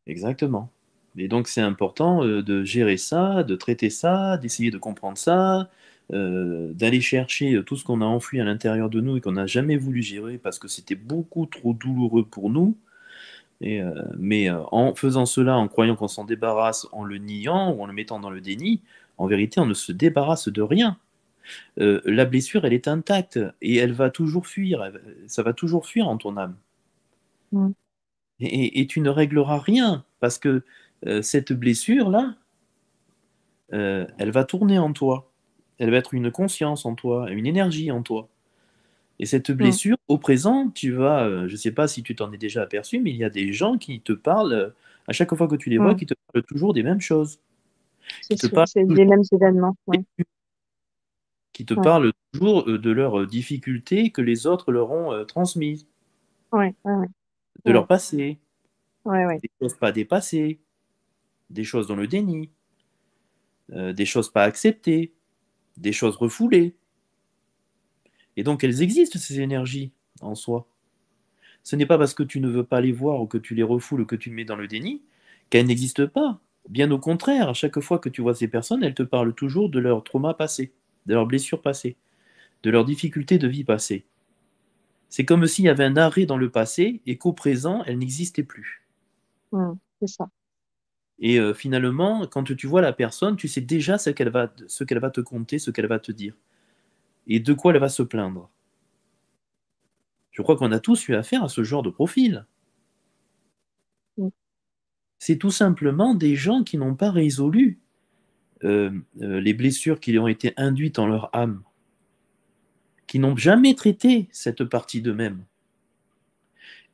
A: Exactement. Et donc c'est important de gérer ça, de traiter ça, d'essayer de comprendre ça, d'aller chercher tout ce qu'on a enfoui à l'intérieur de nous et qu'on n'a jamais voulu gérer parce que c'était beaucoup trop douloureux pour nous. Mais en faisant cela, en croyant qu'on s'en débarrasse, en le niant ou en le mettant dans le déni, en vérité, on ne se débarrasse de rien. La blessure, elle est intacte et elle va toujours fuir. Ça va toujours fuir en ton âme.
B: Mm.
A: Et tu ne régleras rien parce que cette blessure-là, elle va tourner en toi. Elle va être une conscience en toi, une énergie en toi. Et cette
B: Mm.
A: blessure, au présent, tu vas, je ne sais pas si tu t'en es déjà aperçu, mais il y a des gens qui te parlent, à chaque fois que tu les vois,
B: Mm.
A: qui te parlent toujours des mêmes choses,
B: C'est
A: qui te
B: sûr,
A: parlent
B: c'est les
A: toujours,
B: mêmes événements. Ouais.
A: qui te
B: Ouais.
A: parlent toujours de leurs difficultés que les autres leur ont transmises,
B: Ouais. Ouais. Ouais.
A: de
B: Ouais.
A: leur passé,
B: Ouais. Ouais.
A: des choses pas dépassées, des choses dans le déni, des choses pas acceptées, des choses refoulées. Et donc elles existent, ces énergies, en soi. Ce n'est pas parce que tu ne veux pas les voir ou que tu les refoules ou que tu mets dans le déni qu'elles n'existent pas. Bien au contraire, à chaque fois que tu vois ces personnes, elles te parlent toujours de leur trauma passé, de leurs blessures passées, de leurs difficultés de vie passées. C'est comme s'il y avait un arrêt dans le passé et qu'au présent, elles n'existaient plus.
B: C'est ça.
A: Et finalement, quand tu vois la personne, tu sais déjà ce qu'elle va te conter, ce qu'elle va te dire, et de quoi elle va se plaindre. Je crois qu'on a tous eu affaire à ce genre de profil.
B: Mm.
A: C'est tout simplement des gens qui n'ont pas résolu les blessures qui ont été induites en leur âme, qui n'ont jamais traité cette partie d'eux-mêmes.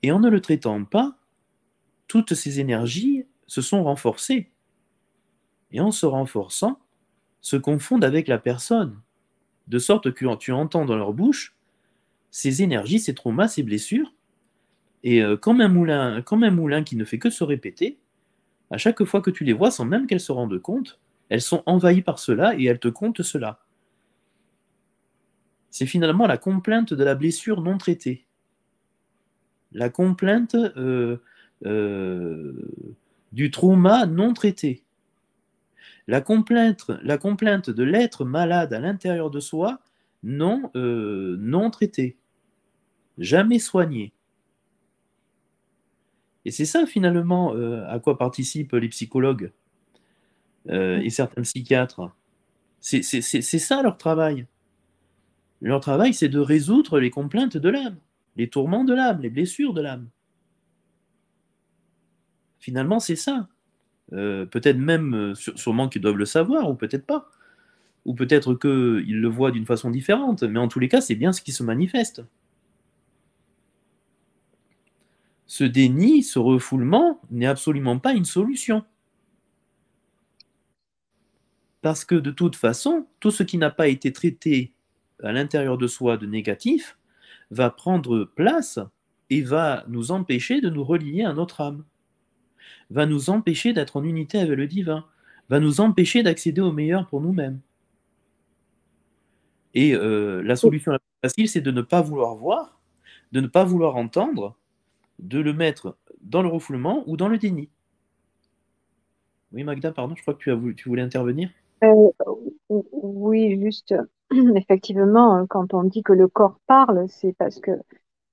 A: Et en ne le traitant pas, toutes ces énergies se sont renforcées. Et en se renforçant, se confondent avec la personne, de sorte que tu entends dans leur bouche ces énergies, ces traumas, ces blessures, et comme un moulin qui ne fait que se répéter, à chaque fois que tu les vois, sans même qu'elles se rendent compte, elles sont envahies par cela et elles te content cela. C'est finalement la complainte de la blessure non traitée. La complainte euh, du trauma non traité. La complainte de l'être malade à l'intérieur de soi non traité. Jamais soigné. Et c'est ça finalement à quoi participent les psychologues
B: Mm.
A: et certains psychiatres. C'est ça leur travail. Leur travail, c'est de résoudre les complaintes de l'âme, les tourments de l'âme, les blessures de l'âme. Finalement, c'est ça. Peut-être même, sûrement qu'ils doivent le savoir, ou peut-être pas. Ou peut-être qu'ils le voient d'une façon différente. Mais en tous les cas, c'est bien ce qui se manifeste. Ce déni, ce refoulement n'est absolument pas une solution. Parce que de toute façon, tout ce qui n'a pas été traité à l'intérieur de soi de négatif va prendre place et va nous empêcher de nous relier à notre âme, va nous empêcher d'être en unité avec le divin, va nous empêcher d'accéder au meilleur pour nous-mêmes. Et la
B: Et,
A: solution la plus facile, c'est de ne pas vouloir voir, de ne pas vouloir entendre, de le mettre dans le refoulement ou dans le déni. Oui, Magda, pardon, je crois que tu voulais intervenir.
B: euh, oui, juste, effectivement, quand on dit que le corps parle, c'est parce que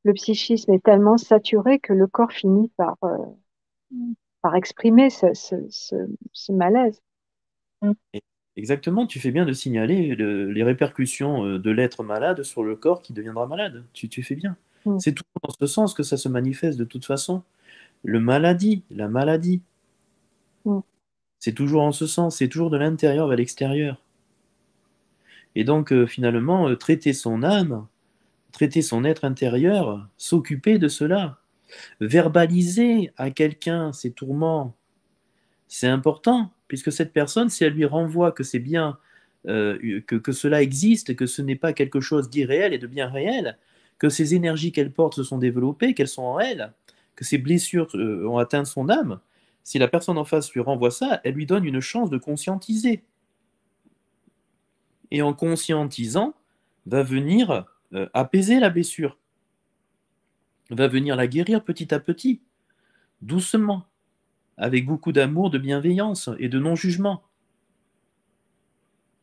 B: le psychisme est tellement saturé que le corps finit par exprimer ce malaise. Mm.
A: Exactement, tu fais bien de signaler les répercussions de l'être malade sur le corps qui deviendra malade. Tu fais bien.
B: Mm.
A: C'est tout dans ce sens que ça se manifeste de toute façon. La maladie,
B: Mm.
A: c'est toujours en ce sens, c'est toujours de l'intérieur vers l'extérieur. Et donc finalement, traiter son âme, traiter son être intérieur, s'occuper de cela, verbaliser à quelqu'un ses tourments, c'est important, puisque cette personne, si elle lui renvoie que c'est bien, que cela existe, que ce n'est pas quelque chose d'irréel et de bien réel, que ces énergies qu'elle porte se sont développées, qu'elles sont en elle, que ces blessures ont atteint son âme, si la personne en face lui renvoie ça, elle lui donne une chance de conscientiser. Et en conscientisant, va venir apaiser la blessure, va venir la guérir petit à petit, doucement, avec beaucoup d'amour, de bienveillance et de non-jugement.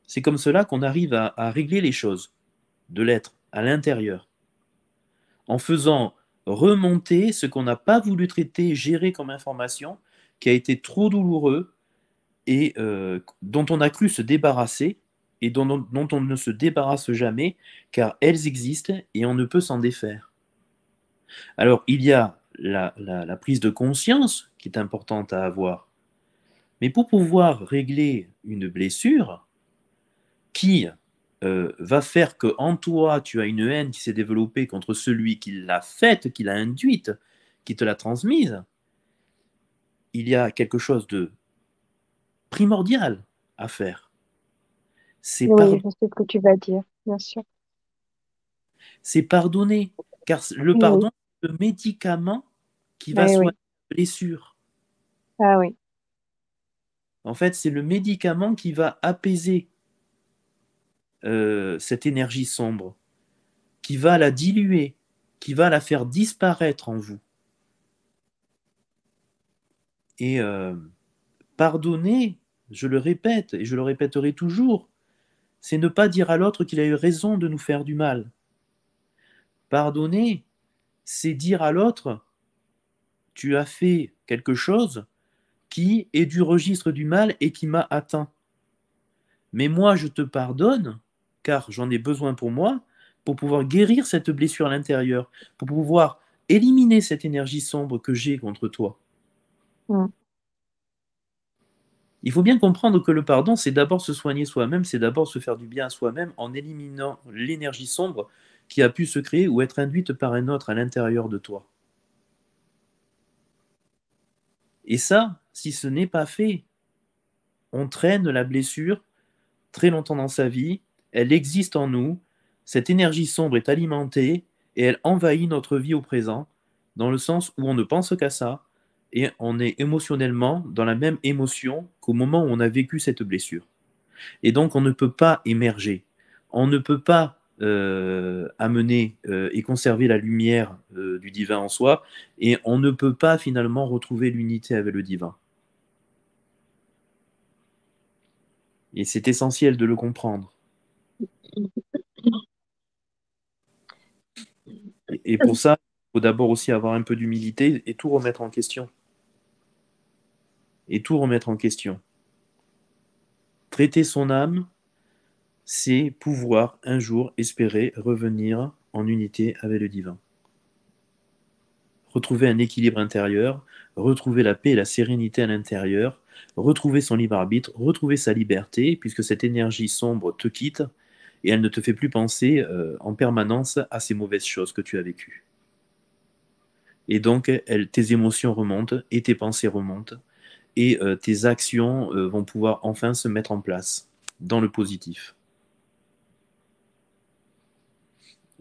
A: C'est comme cela qu'on arrive à régler les choses de l'être à l'intérieur, en faisant remonter ce qu'on n'a pas voulu traiter, gérer comme information, qui a été trop douloureux et dont on a cru se débarrasser et dont on ne se débarrasse jamais, car elles existent et on ne peut s'en défaire. Alors, il y a la prise de conscience qui est importante à avoir, mais pour pouvoir régler une blessure, qui va faire que en toi, tu as une haine qui s'est développée contre celui qui l'a faite, qui l'a induite, qui te l'a transmise, il y a quelque chose de primordial à faire. C'est
B: Oui,
A: pardonner.
B: je sais ce que tu vas dire, bien sûr.
A: C'est pardonner. Car le
B: Oui,
A: pardon, c'est le médicament qui va
B: oui,
A: soigner
B: oui.
A: la blessure.
B: Ah oui.
A: En fait, c'est le médicament qui va apaiser cette énergie sombre, qui va la diluer, qui va la faire disparaître en vous. Et pardonner, je le répète, et je le répéterai toujours, c'est ne pas dire à l'autre qu'il a eu raison de nous faire du mal. Pardonner, c'est dire à l'autre, tu as fait quelque chose qui est du registre du mal et qui m'a atteint. Mais moi, je te pardonne, car j'en ai besoin pour moi, pour pouvoir guérir cette blessure à l'intérieur, pour pouvoir éliminer cette énergie sombre que j'ai contre toi.
B: Mm.
A: Il faut bien comprendre que le pardon, c'est d'abord se soigner soi-même, c'est d'abord se faire du bien à soi-même en éliminant l'énergie sombre qui a pu se créer ou être induite par un autre à l'intérieur de toi. Et ça, si ce n'est pas fait, on traîne la blessure très longtemps dans sa vie, elle existe en nous, cette énergie sombre est alimentée et elle envahit notre vie au présent, dans le sens où on ne pense qu'à ça et on est émotionnellement dans la même émotion qu'au moment où on a vécu cette blessure. Et donc on ne peut pas émerger, on ne peut pas amener et conserver la lumière du divin en soi et on ne peut pas finalement retrouver l'unité avec le divin. Et c'est essentiel de le comprendre. Et pour ça, il faut d'abord aussi avoir un peu d'humilité et tout remettre en question. Et tout remettre en question. Traiter son âme, c'est pouvoir un jour espérer revenir en unité avec le divin. Retrouver un équilibre intérieur, retrouver la paix et la sérénité à l'intérieur, retrouver son libre arbitre, retrouver sa liberté, puisque cette énergie sombre te quitte et elle ne te fait plus penser en permanence à ces mauvaises choses que tu as vécues. Et donc, tes émotions remontent et tes pensées remontent et tes actions vont pouvoir enfin se mettre en place dans le positif.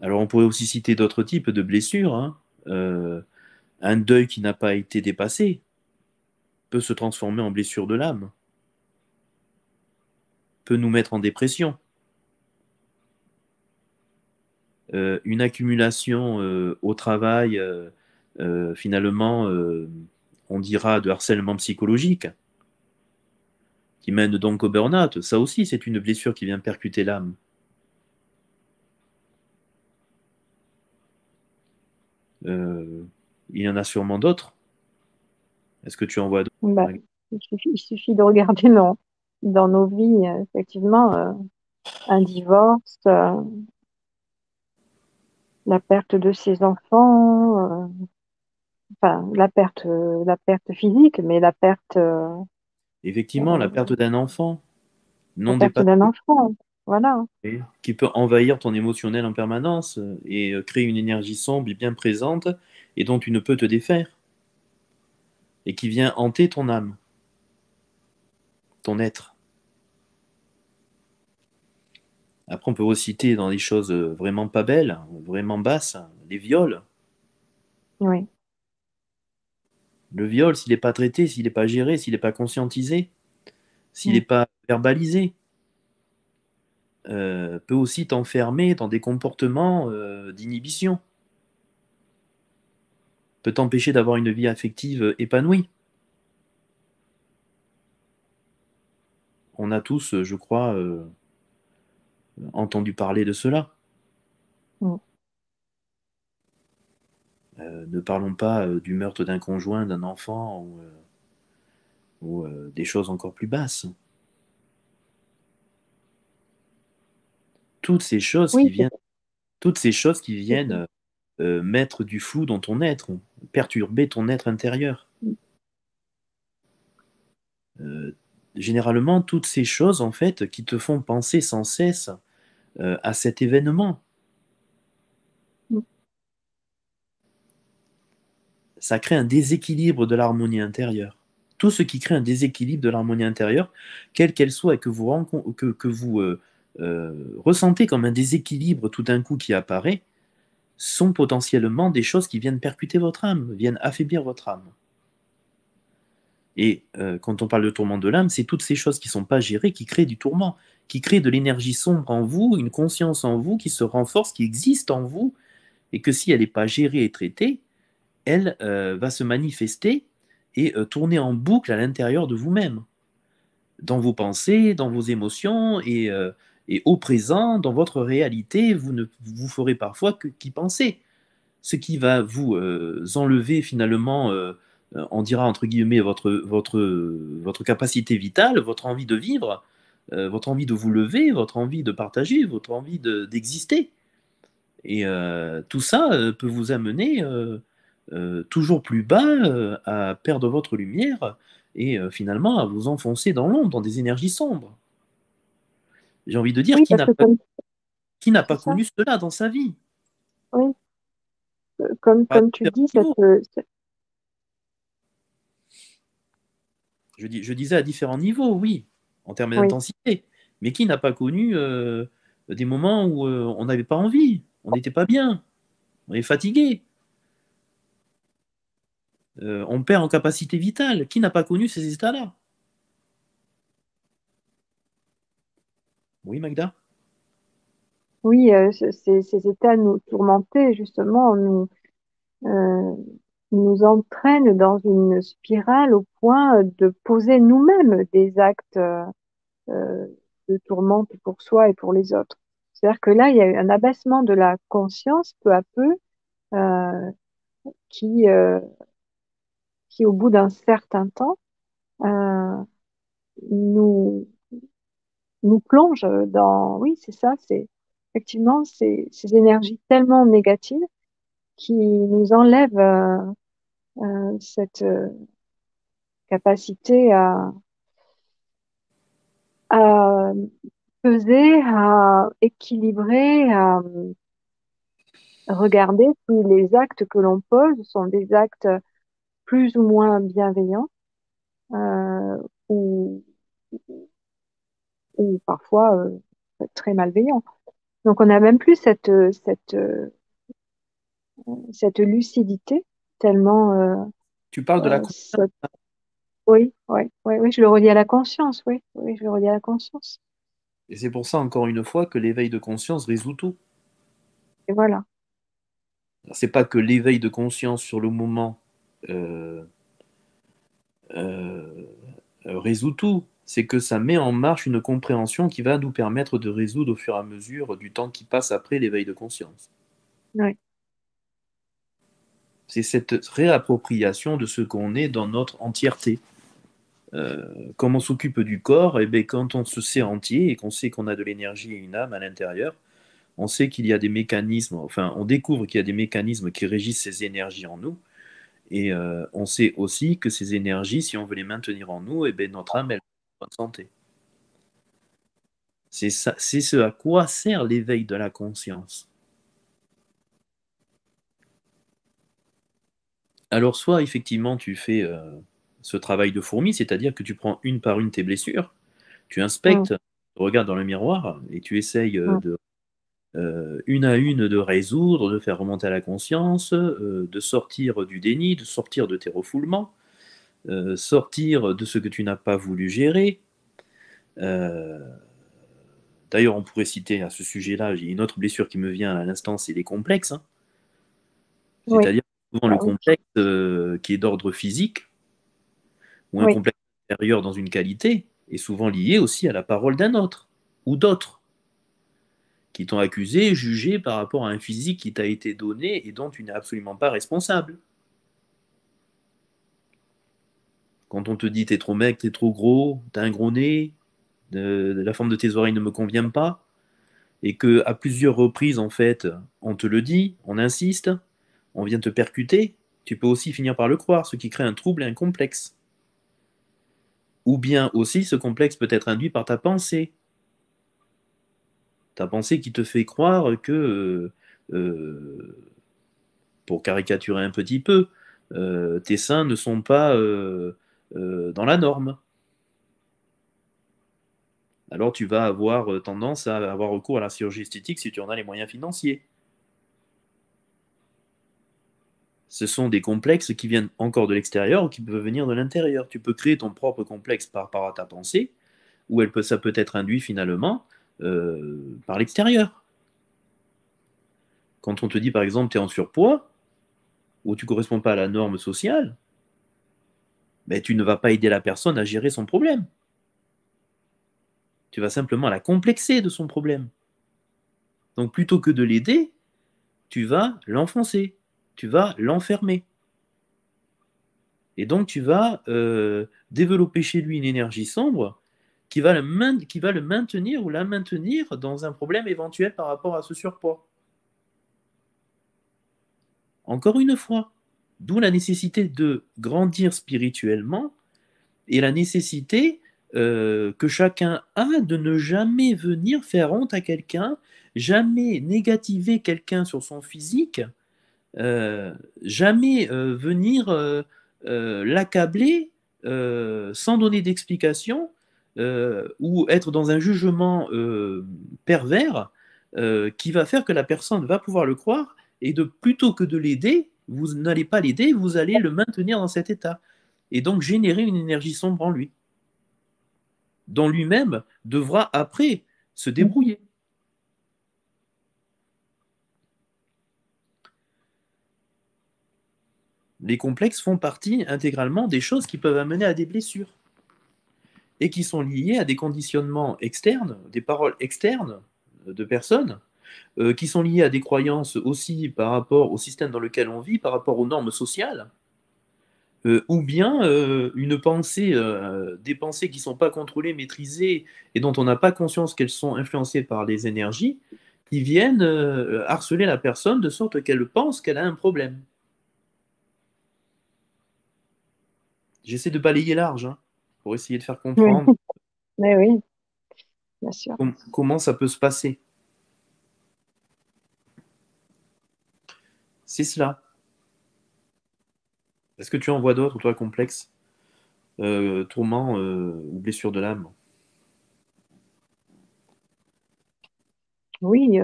A: Alors, on pourrait aussi citer d'autres types de blessures, hein. Un deuil qui n'a pas été dépassé peut se transformer en blessure de l'âme, peut nous mettre en dépression. Une accumulation au travail, finalement, on dira de harcèlement psychologique, qui mène donc au burn-out. Ça aussi, c'est une blessure qui vient percuter l'âme. Il y en a sûrement d'autres. Est-ce que tu en vois d'autres?
B: Bah, il suffit de regarder dans nos vies, effectivement, un divorce, la perte de ses enfants, enfin la perte physique, mais
A: Effectivement, la
B: euh,
A: perte d'un enfant
B: la
A: non
B: perte d'un
A: dépassé,
B: enfant. Voilà.
A: qui peut envahir ton émotionnel en permanence et créer une énergie sombre et bien présente et dont tu ne peux te défaire et qui vient hanter ton âme, ton être. Après, on peut aussi citer dans des choses vraiment pas belles, vraiment basses, les viols.
B: Oui.
A: Le viol, s'il n'est pas traité, s'il n'est pas géré, s'il n'est pas conscientisé, s'il n'est
B: Mm.
A: pas verbalisé, peut aussi t'enfermer dans des comportements d'inhibition, peut t'empêcher d'avoir une vie affective épanouie. On a tous, je crois, entendu parler de cela.
B: Mm.
A: Ne parlons pas du meurtre d'un conjoint, d'un enfant ou des choses encore plus basses. Toutes ces choses qui
B: Oui,
A: viennent, toutes ces choses qui
B: c'est-
A: viennent mettre du flou dans ton être, perturber ton être intérieur. Euh, Généralement, toutes ces choses, en fait, qui te font penser sans cesse à cet événement,
B: mm.
A: ça crée un déséquilibre de l'harmonie intérieure. Tout ce qui crée un déséquilibre de l'harmonie intérieure, quelle qu'elle soit, et que que vous ressentez comme un déséquilibre tout d'un coup qui apparaît, sont potentiellement des choses qui viennent percuter votre âme, viennent affaiblir votre âme. Et quand on parle de tourment de l'âme, c'est toutes ces choses qui ne sont pas gérées qui créent du tourment, qui créent de l'énergie sombre en vous, une conscience en vous qui se renforce, qui existe en vous, et que si elle n'est pas gérée et traitée, elle va se manifester et tourner en boucle à l'intérieur de vous-même, dans vos pensées, dans vos émotions, et au présent, dans votre réalité, vous ne vous ferez parfois qu'y penser, ce qui va vous enlever finalement, on dira entre guillemets, votre capacité vitale, votre envie de vivre, votre envie de vous lever, votre envie de partager, votre envie d'exister. Et tout ça peut vous amener toujours plus bas, à perdre votre lumière et finalement à vous enfoncer dans l'ombre, dans des énergies sombres. J'ai envie de dire,
B: Oui, parce que
A: qui n'a
B: c'est
A: pas
B: ça,
A: connu cela dans sa vie?
B: oui,
A: À
B: comme tu
A: différents
B: dis,
A: niveaux. Je disais à différents niveaux, oui, en termes
B: oui,
A: d'intensité. Mais qui n'a pas connu des moments où on n'avait pas envie, on n'était pas bien, on est fatigué, on perd en capacité vitale. Qui n'a pas connu ces états-là? Oui, Magda?
B: oui, ces états nous tourmentés, justement, euh, nous entraînent dans une spirale au point de poser nous-mêmes des actes euh, de tourmente pour soi et pour les autres. C'est-à-dire que là, il y a eu un abaissement de la conscience peu à peu euh, qui, euh, qui, au bout d'un certain temps, euh, nous, nous plonge dans, oui, c'est ça, c'est effectivement ces énergies tellement négatives qui nous enlèvent cette capacité à peser, à équilibrer, à regarder si les actes que l'on pose sont des actes plus ou moins bienveillants euh, ou, ou parfois très malveillants. Donc on n'a même plus cette lucidité tellement
A: Tu parles de la conscience.
B: ça- oui, oui, oui, oui, je le relie à la conscience, oui, oui, je le relie à la conscience.
A: Et c'est pour ça, encore une fois, que l'éveil de conscience résout tout.
B: Et voilà.
A: C'est pas que l'éveil de conscience sur le moment euh, euh, résout tout. C'est que ça met en marche une compréhension qui va nous permettre de résoudre au fur et à mesure du temps qui passe après l'éveil de conscience.
B: Oui,
A: C'est cette réappropriation de ce qu'on est dans notre entièreté. Comme on s'occupe du corps, et bien, quand on se sait entier et qu'on sait qu'on a de l'énergie et une âme à l'intérieur, on sait qu'il y a des mécanismes, enfin, on découvre qu'il y a des mécanismes qui régissent ces énergies en nous, et on sait aussi que ces énergies, si on veut les maintenir en nous, et bien, notre âme, elle est en bonne santé. C'est ça, c'est ce à quoi sert l'éveil de la conscience. Alors, soit effectivement, tu fais ce travail de fourmi, c'est-à-dire que tu prends une par une tes blessures, tu
B: mm,
A: inspectes, tu regardes dans le miroir et tu essayes
B: mm,
A: de une à une de résoudre, de faire remonter à la conscience, de sortir du déni, de sortir de tes refoulements, sortir de ce que tu n'as pas voulu gérer. Euh, D'ailleurs, on pourrait citer à ce sujet-là, j'ai une autre blessure qui me vient à l'instant, c'est les complexes, hein.
B: oui,
A: C'est-à-dire souvent le
B: bah oui,
A: complexe qui est d'ordre physique, ou un
B: oui,
A: complexe intérieur dans une qualité, est souvent lié aussi à la parole d'un autre, ou d'autres, qui t'ont accusé, jugé par rapport à un physique qui t'a été donné et dont tu n'es absolument pas responsable. Quand on te dit t'es trop mec, t'es trop gros, t'as un gros nez, la forme de tes oreilles ne me convient pas, et que à plusieurs reprises, en fait, on te le dit, on insiste, on vient te percuter, tu peux aussi finir par le croire, ce qui crée un trouble et un complexe. Ou bien aussi, ce complexe peut être induit par ta pensée qui te fait croire que, pour caricaturer un petit peu, tes seins ne sont pas dans la norme. Alors tu vas avoir tendance à avoir recours à la chirurgie esthétique si tu en as les moyens financiers. Ce sont des complexes qui viennent encore de l'extérieur ou qui peuvent venir de l'intérieur. Tu peux créer ton propre complexe par rapport à ta pensée, ou ça peut être induit finalement par l'extérieur. Quand on te dit par exemple tu es en surpoids, ou tu ne corresponds pas à la norme sociale, ben, tu ne vas pas aider la personne à gérer son problème. Tu vas simplement la complexer de son problème. Donc plutôt que de l'aider, tu vas l'enfoncer, tu vas l'enfermer. Et donc tu vas développer chez lui une énergie sombre qui va le maintenir ou la maintenir dans un problème éventuel par rapport à ce surpoids. Encore une fois, d'où la nécessité de grandir spirituellement et la nécessité que chacun a de ne jamais venir faire honte à quelqu'un, jamais négativer quelqu'un sur son physique, jamais venir l'accabler sans donner d'explication ou être dans un jugement pervers qui va faire que la personne va pouvoir le croire et plutôt que de l'aider, vous n'allez pas l'aider, vous allez le maintenir dans cet état et donc générer une énergie sombre en lui, dont lui-même devra après se débrouiller. Les complexes font partie intégralement des choses qui peuvent amener à des blessures et qui sont liées à des conditionnements externes, des paroles externes de personnes, qui sont liées à des croyances aussi par rapport au système dans lequel on vit, par rapport aux normes sociales, ou bien une pensée, des pensées qui ne sont pas contrôlées, maîtrisées, et dont on n'a pas conscience qu'elles sont influencées par les énergies, qui viennent harceler la personne de sorte qu'elle pense qu'elle a un problème. J'essaie de balayer large, hein, pour essayer de faire
B: Oui,
A: comprendre
B: mais oui, bien sûr.
A: comment ça peut se passer. C'est cela. Est-ce que tu en vois d'autres, toi, complexes, tourments ou blessures de l'âme?
B: Oui,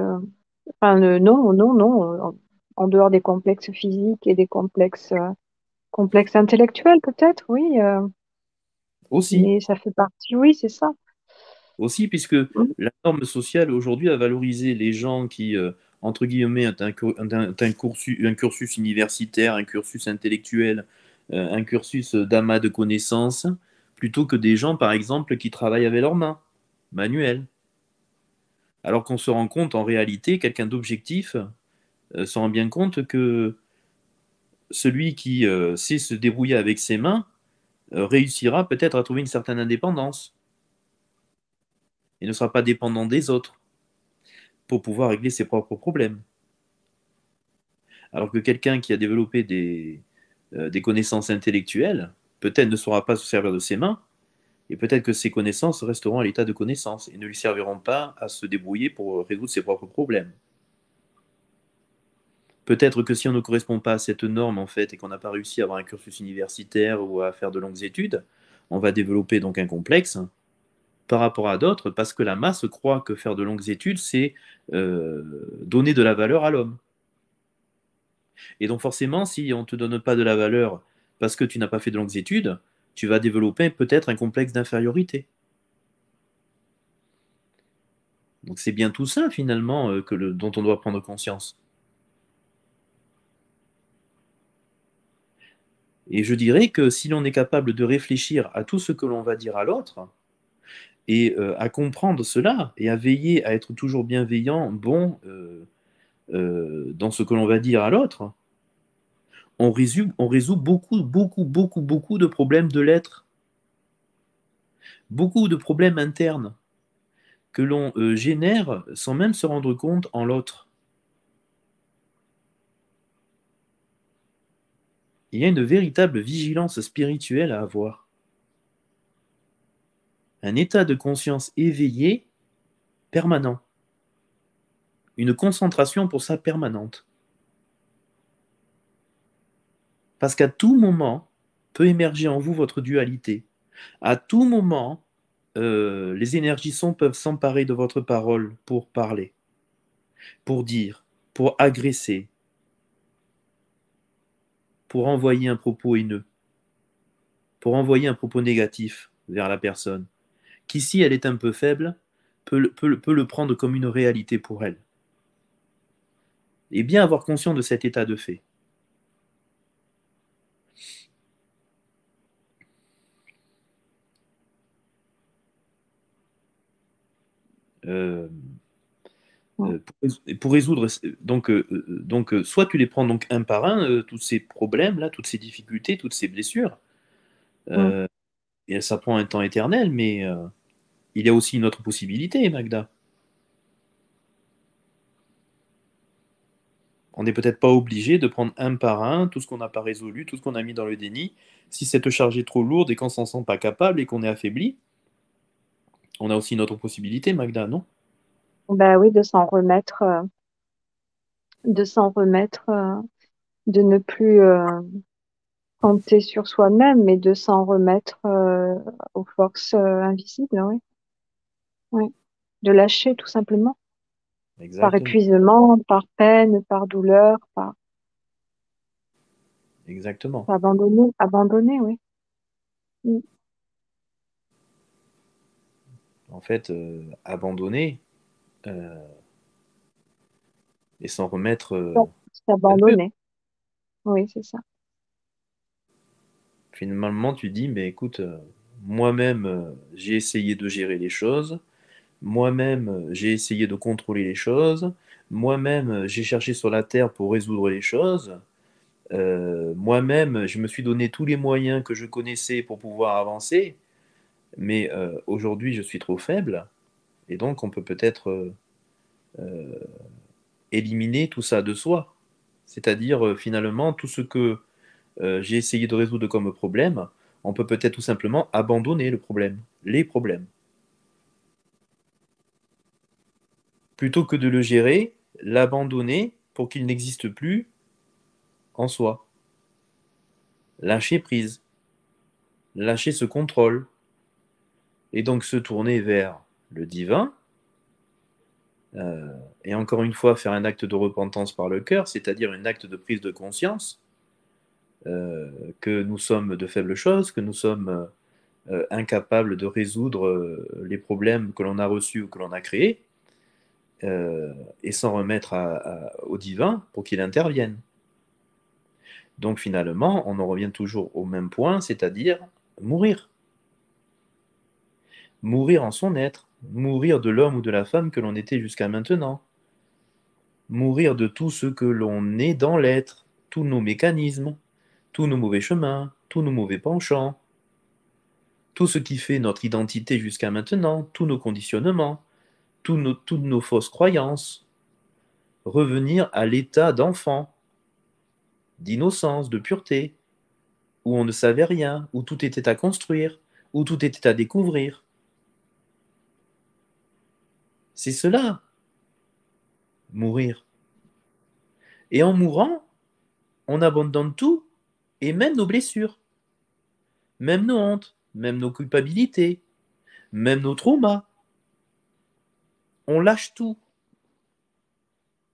B: enfin, non, non, non. En dehors des complexes physiques et des complexes intellectuels, peut-être, oui.
A: Aussi,
B: Mais ça fait partie, oui, c'est ça.
A: aussi, puisque
B: Mm.
A: la norme sociale aujourd'hui a valorisé les gens qui, entre guillemets, ont un cursus universitaire, un cursus intellectuel, un cursus d'amas de connaissances, plutôt que des gens, par exemple, qui travaillent avec leurs mains, manuels. Alors qu'on se rend compte, en réalité, quelqu'un d'objectif se rend bien compte que celui qui sait se débrouiller avec ses mains réussira peut-être à trouver une certaine indépendance et ne sera pas dépendant des autres pour pouvoir régler ses propres problèmes. Alors que quelqu'un qui a développé des connaissances intellectuelles, peut-être ne saura pas se servir de ses mains, et peut-être que ses connaissances resteront à l'état de connaissances et ne lui serviront pas à se débrouiller pour résoudre ses propres problèmes. Peut-être que si on ne correspond pas à cette norme, en fait, et qu'on n'a pas réussi à avoir un cursus universitaire ou à faire de longues études, on va développer donc un complexe par rapport à d'autres, parce que la masse croit que faire de longues études, c'est donner de la valeur à l'homme. Et donc forcément, si on ne te donne pas de la valeur parce que tu n'as pas fait de longues études, tu vas développer peut-être un complexe d'infériorité. Donc c'est bien tout ça finalement dont on doit prendre conscience. Et je dirais que si l'on est capable de réfléchir à tout ce que l'on va dire à l'autre, et à comprendre cela, et à veiller à être toujours bienveillant, bon, dans ce que l'on va dire à l'autre, on résout beaucoup, beaucoup, beaucoup, beaucoup de problèmes de l'être, beaucoup de problèmes internes que l'on génère sans même se rendre compte en l'autre. Il y a une véritable vigilance spirituelle à avoir. Un état de conscience éveillé permanent. Une concentration pour ça permanente. Parce qu'à tout moment peut émerger en vous votre dualité. À tout moment, les énergies peuvent s'emparer de votre parole pour parler, pour dire, pour agresser. pour envoyer un propos haineux, pour envoyer un propos négatif vers la personne, qui, si elle est un peu faible, peut le prendre comme une réalité pour elle. Et bien avoir conscience de cet état de fait. Euh,
B: Mm.
A: pour résoudre, soit tu les prends donc un par un, tous ces problèmes-là, toutes ces difficultés, toutes ces blessures,
B: Mm.
A: euh, et ça prend un temps éternel, mais il y a aussi une autre possibilité, Magda. On n'est peut-être pas obligé de prendre un par un tout ce qu'on n'a pas résolu, tout ce qu'on a mis dans le déni. Si cette charge est trop lourde et qu'on s'en sent pas capable et qu'on est affaibli, on a aussi une autre possibilité, Magda, non?
B: Ben oui, de s'en remettre, de ne plus compter sur soi-même, mais de s'en remettre aux forces invisibles, oui. Oui. De lâcher tout simplement, par
A: Exactement,
B: épuisement, par peine, par douleur,
A: exactement.
B: par abandonner, abandonner, oui. Mm.
A: En fait, abandonner euh, et s'en remettre,
B: Donc,
A: à Dieu.
B: s'abandonner, oui, c'est ça.
A: Finalement, tu dis, mais écoute, moi-même, j'ai essayé de gérer les choses, moi-même, j'ai essayé de contrôler les choses, moi-même, j'ai cherché sur la terre pour résoudre les choses, moi-même, je me suis donné tous les moyens que je connaissais pour pouvoir avancer, mais aujourd'hui, je suis trop faible, et donc on peut peut-être éliminer tout ça de soi. C'est-à-dire, finalement, tout ce que j'ai essayé de résoudre comme problème, on peut peut-être tout simplement abandonner le problème, les problèmes. Plutôt que de le gérer, l'abandonner pour qu'il n'existe plus en soi. Lâcher prise, lâcher ce contrôle, et donc se tourner vers le divin, et encore une fois faire un acte de repentance par le cœur, c'est-à-dire un acte de prise de conscience que nous sommes de faibles choses, que nous sommes incapables de résoudre les problèmes que l'on a reçus ou que l'on a créés, et s'en remettre au divin pour qu'il intervienne. Donc finalement, on en revient toujours au même point, c'est-à-dire mourir. Mourir en son être, mourir de l'homme ou de la femme que l'on était jusqu'à maintenant, mourir de tout ce que l'on est dans l'être, tous nos mécanismes, tous nos mauvais chemins, tous nos mauvais penchants, tout ce qui fait notre identité jusqu'à maintenant, tous nos conditionnements, toutes nos fausses croyances, revenir à l'état d'enfant, d'innocence, de pureté, où on ne savait rien, où tout était à construire, où tout était à découvrir. C'est cela, mourir. Et en mourant, on abandonne tout, et même nos blessures, même nos hontes, même nos culpabilités, même nos traumas. On lâche tout.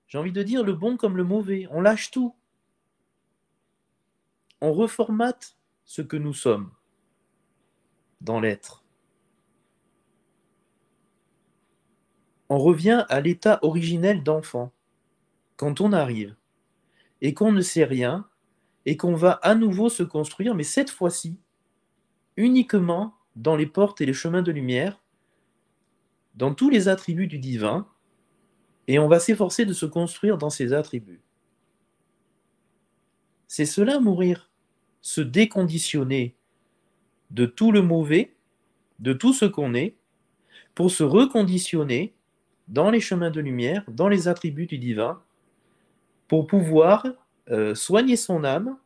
A: J'ai envie de dire le bon comme le mauvais. On lâche tout. On reformate ce que nous sommes dans l'être. On revient à l'état originel d'enfant. Quand on arrive et qu'on ne sait rien et qu'on va à nouveau se construire, mais cette fois-ci, uniquement dans les portes et les chemins de lumière, dans tous les attributs du divin, et on va s'efforcer de se construire dans ces attributs. C'est cela mourir, se déconditionner de tout le mauvais, de tout ce qu'on est, pour se reconditionner dans les chemins de lumière, dans les attributs du divin, pour pouvoir soigner son âme,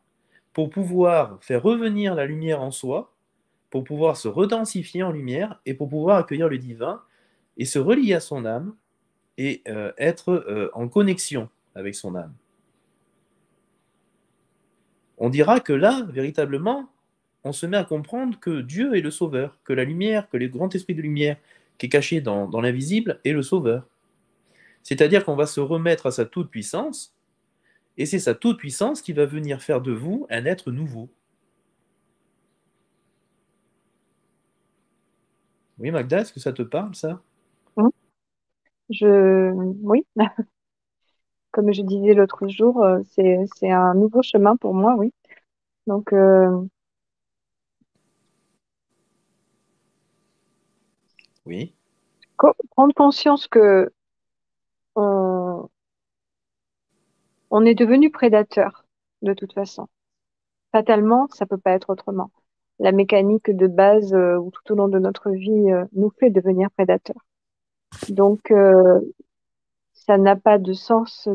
A: pour pouvoir faire revenir la lumière en soi, pour pouvoir se redensifier en lumière et pour pouvoir accueillir le divin et se relier à son âme et être en connexion avec son âme. On dira que là, véritablement, on se met à comprendre que Dieu est le sauveur, que la lumière, que le grand esprit de lumière qui est caché dans l'invisible est le sauveur. C'est-à-dire qu'on va se remettre à sa toute-puissance Et c'est sa toute-puissance qui va venir faire de vous un être nouveau. Oui, Magda, est-ce que ça te parle, ça?
B: Hum. Oui, comme je disais l'autre jour, c'est un nouveau chemin pour moi, oui. Donc,
A: Oui,
B: prendre conscience que on, on est devenu prédateur, de toute façon. Fatalement, ça peut pas être autrement. La mécanique de base, ou tout au long de notre vie, nous fait devenir prédateur. Donc, ça n'a pas de sens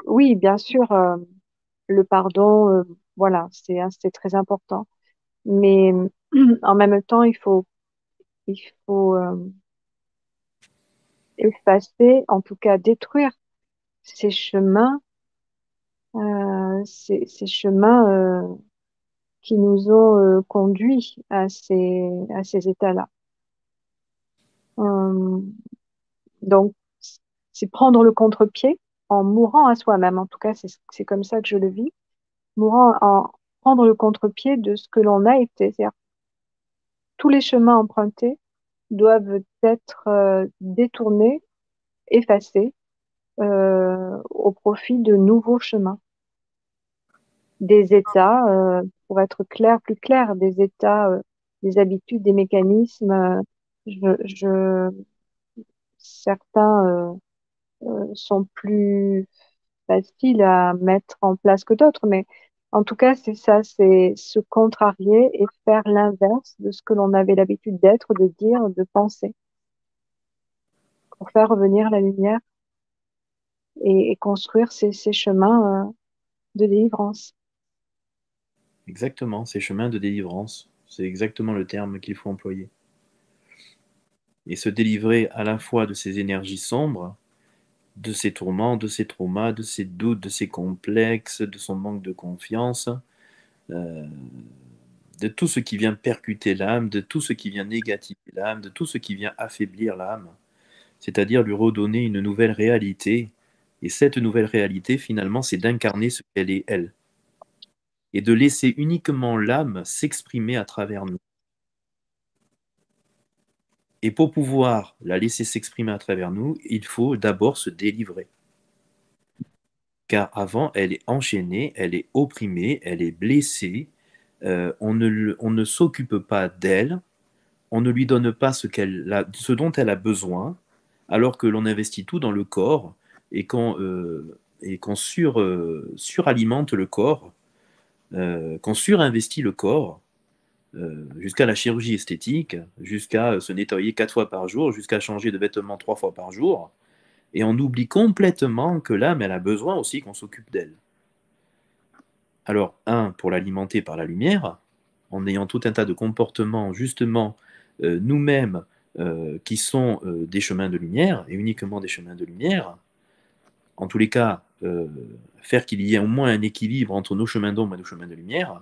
B: oui, bien sûr, le pardon, voilà, c'est très important. Mais en même temps, il faut effacer, en tout cas détruire ces chemins, ces chemins qui nous ont conduits à ces états-là. Euh, donc, c'est prendre le contre-pied en mourant à soi-même. En tout cas, c'est comme ça que je le vis. Mourant en prendre le contre-pied de ce que l'on a été. C'est-à-dire, tous les chemins empruntés doivent être détournés, effacés, au profit de nouveaux chemins. Des états, pour être clair, plus clair, des états, des habitudes, des mécanismes. Certains sont plus faciles à mettre en place que d'autres, mais en tout cas, c'est ça, c'est se contrarier et faire l'inverse de ce que l'on avait l'habitude d'être, de dire, de penser, pour faire revenir la lumière et construire ces chemins de délivrance.
A: exactement, ces chemins de délivrance. C'est exactement le terme qu'il faut employer. Et se délivrer à la fois de ces énergies sombres, de ses tourments, de ses traumas, de ses doutes, de ses complexes, de son manque de confiance, euh, de tout ce qui vient percuter l'âme, de tout ce qui vient négativer l'âme, de tout ce qui vient affaiblir l'âme, c'est-à-dire lui redonner une nouvelle réalité. Et cette nouvelle réalité, finalement, c'est d'incarner ce qu'elle est, elle, et de laisser uniquement l'âme s'exprimer à travers nous. Et pour pouvoir la laisser s'exprimer à travers nous, il faut d'abord se délivrer. Car avant, elle est enchaînée, elle est opprimée, elle est blessée, on ne s'occupe pas d'elle, on ne lui donne pas ce dont elle a besoin, alors que l'on investit tout dans le corps et qu'on suralimente le corps, qu'on surinvestit le corps, jusqu'à la chirurgie esthétique, jusqu'à se nettoyer 4 fois par jour, jusqu'à changer de vêtements 3 fois par jour, et on oublie complètement que l'âme, elle a besoin aussi qu'on s'occupe d'elle. Alors, pour l'alimenter par la lumière, en ayant tout un tas de comportements, justement, nous-mêmes, qui sont des chemins de lumière, et uniquement des chemins de lumière, en tous les cas, faire qu'il y ait au moins un équilibre entre nos chemins d'ombre et nos chemins de lumière,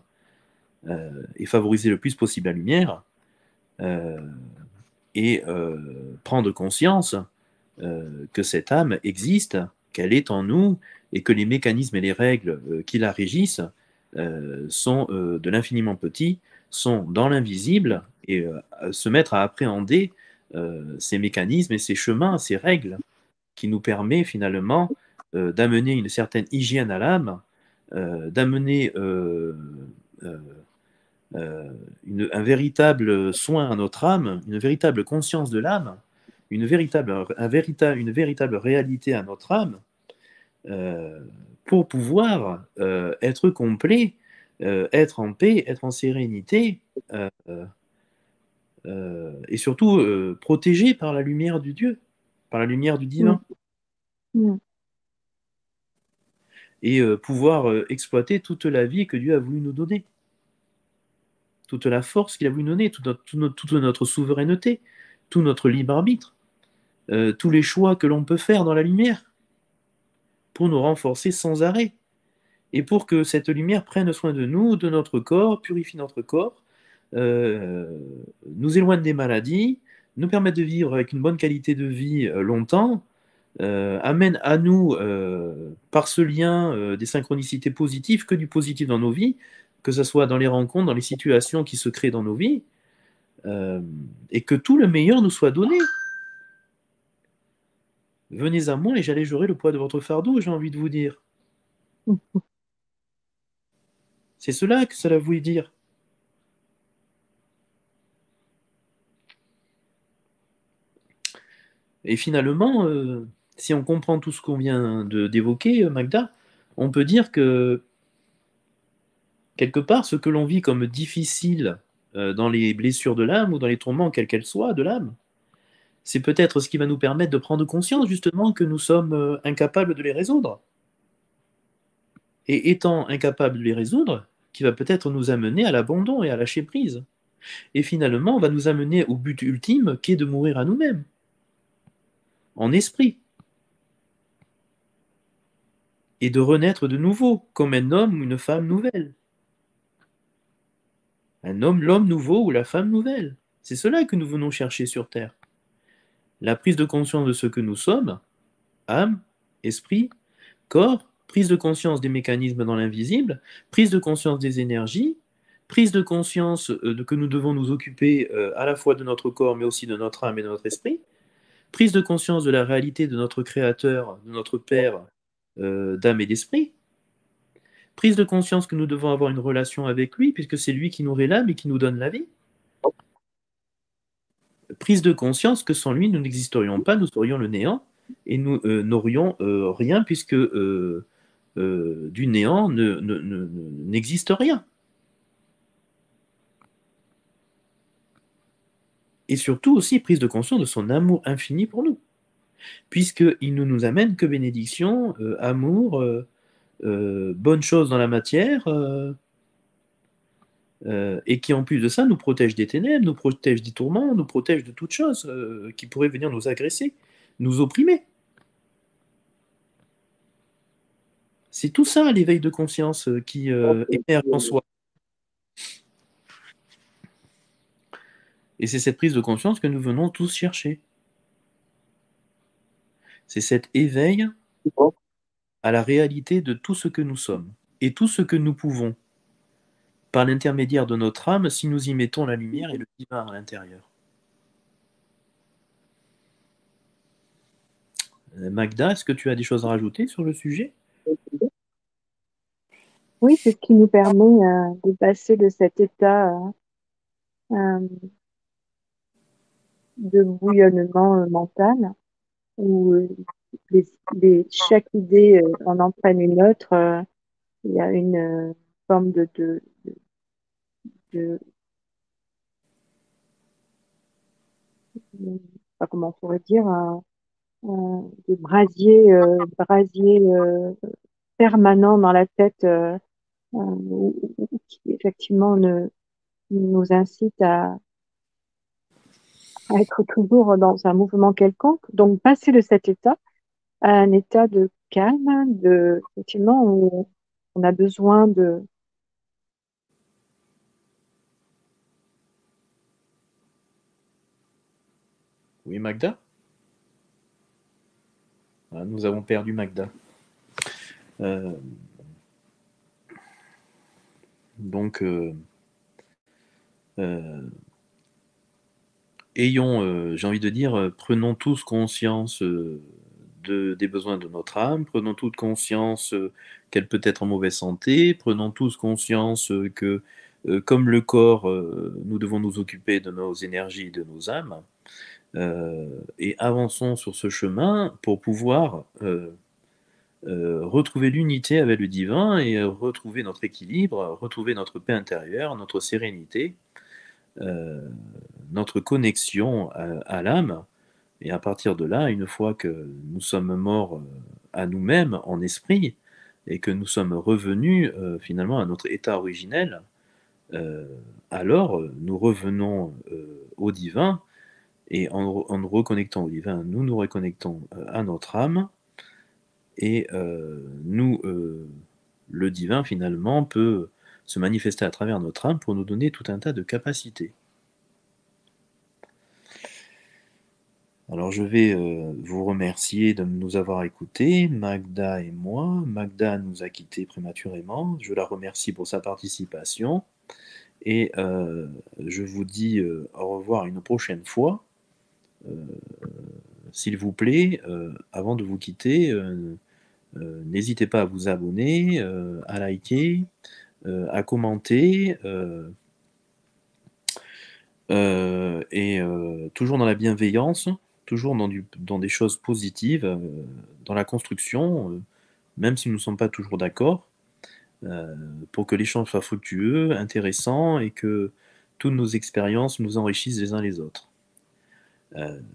A: et favoriser le plus possible la lumière, euh, et prendre conscience que cette âme existe, qu'elle est en nous, et que les mécanismes et les règles qui la régissent sont de l'infiniment petit, sont dans l'invisible, et se mettre à appréhender ces mécanismes et ces chemins, ces règles, qui nous permet finalement d'amener une certaine hygiène à l'âme, d'amener euh, euh, un véritable soin à notre âme, une véritable conscience de l'âme, une véritable réalité à notre âme, euh, pour pouvoir être complet, être en paix, être en sérénité, euh, et surtout protégé par la lumière du Dieu, par la lumière du
B: Mm,
A: divin,
B: mm,
A: et pouvoir exploiter toute la vie que Dieu a voulu nous donner, toute la force qu'il a voulu nous donner, toute notre souveraineté, tout notre libre arbitre, tous les choix que l'on peut faire dans la lumière pour nous renforcer sans arrêt et pour que cette lumière prenne soin de nous, de notre corps, purifie notre corps, euh, nous éloigne des maladies, nous permette de vivre avec une bonne qualité de vie longtemps, amène à nous, par ce lien, des synchronicités positives, que du positif dans nos vies, que ce soit dans les rencontres, dans les situations qui se créent dans nos vies, et que tout le meilleur nous soit donné. Venez à moi et j'allégerai le poids de votre fardeau, j'ai envie de vous dire. C'est cela que cela voulait dire. Et finalement, si on comprend tout ce qu'on vient d'évoquer, Magda, on peut dire que quelque part, ce que l'on vit comme difficile dans les blessures de l'âme ou dans les tourments, quels qu'elles soient, de l'âme, c'est peut-être ce qui va nous permettre de prendre conscience justement que nous sommes incapables de les résoudre. Et étant incapables de les résoudre, qui va peut-être nous amener à l'abandon et à lâcher prise. Et finalement, va nous amener au but ultime qui est de mourir à nous-mêmes, en esprit, et de renaître de nouveau, comme un homme ou une femme nouvelle. Un homme, l'homme nouveau ou la femme nouvelle. C'est cela que nous venons chercher sur Terre. La prise de conscience de ce que nous sommes, âme, esprit, corps, prise de conscience des mécanismes dans l'invisible, prise de conscience des énergies, prise de conscience de que nous devons nous occuper à la fois de notre corps, mais aussi de notre âme et de notre esprit, prise de conscience de la réalité de notre Créateur, de notre Père d'âme et d'esprit, prise de conscience que nous devons avoir une relation avec lui, puisque c'est lui qui nous réclame et qui nous donne la vie, prise de conscience que sans lui, nous n'existerions pas, nous serions le néant, et nous n'aurions rien, puisque du néant n'existe rien. Et surtout aussi prise de conscience de son amour infini pour nous, puisqu'il ne nous amène que bénédiction, amour, bonnes choses dans la matière, et qui en plus de ça nous protège des ténèbres, nous protège des tourments, nous protège de toutes choses qui pourraient venir nous agresser, nous opprimer. C'est tout ça l'éveil de conscience qui émerge en soi. Et c'est cette prise de conscience que nous venons tous chercher. C'est cet éveil à la réalité de tout ce que nous sommes et tout ce que nous pouvons, par l'intermédiaire de notre âme, si nous y mettons la lumière et le divin à l'intérieur. Magda, est-ce que tu as des choses à rajouter sur le sujet?
B: Oui, c'est ce qui nous permet de passer de cet état euh, de bouillonnement mental où chaque idée en entraîne une autre. Il y a une forme de, je sais pas comment on pourrait dire, de brasier permanent dans la tête qui effectivement nous incite à être toujours dans un mouvement quelconque. Donc, passer de cet état à un état de calme, effectivement, où on a besoin de.
A: Oui, Magda? Ah, nous avons perdu Magda. Euh, donc, ayons, j'ai envie de dire, prenons tous conscience des besoins de notre âme, prenons toute conscience qu'elle peut être en mauvaise santé, prenons tous conscience que, comme le corps, nous devons nous occuper de nos énergies, de nos âmes, et avançons sur ce chemin pour pouvoir retrouver l'unité avec le divin et retrouver notre équilibre, retrouver notre paix intérieure, notre sérénité, euh, notre connexion à l'âme. Et à partir de là, une fois que nous sommes morts à nous-mêmes en esprit et que nous sommes revenus finalement à notre état originel, euh, alors nous revenons au divin et en nous reconnectant au divin, nous nous reconnectons à notre âme et le divin finalement peut se manifester à travers notre âme pour nous donner tout un tas de capacités. Alors je vais vous remercier de nous avoir écoutés, Magda et moi. Magda nous a quittés prématurément. Je la remercie pour sa participation et je vous dis au revoir une prochaine fois. Euh, S'il vous plaît, avant de vous quitter, n'hésitez pas à vous abonner, à liker, à commenter, et toujours dans la bienveillance, toujours dans des choses positives, dans la construction, même si nous ne sommes pas toujours d'accord, euh, pour que l'échange soit fructueux, intéressant et que toutes nos expériences nous enrichissent les uns les autres.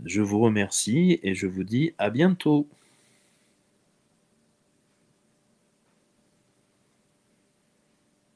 A: Je vous remercie et je vous dis à bientôt.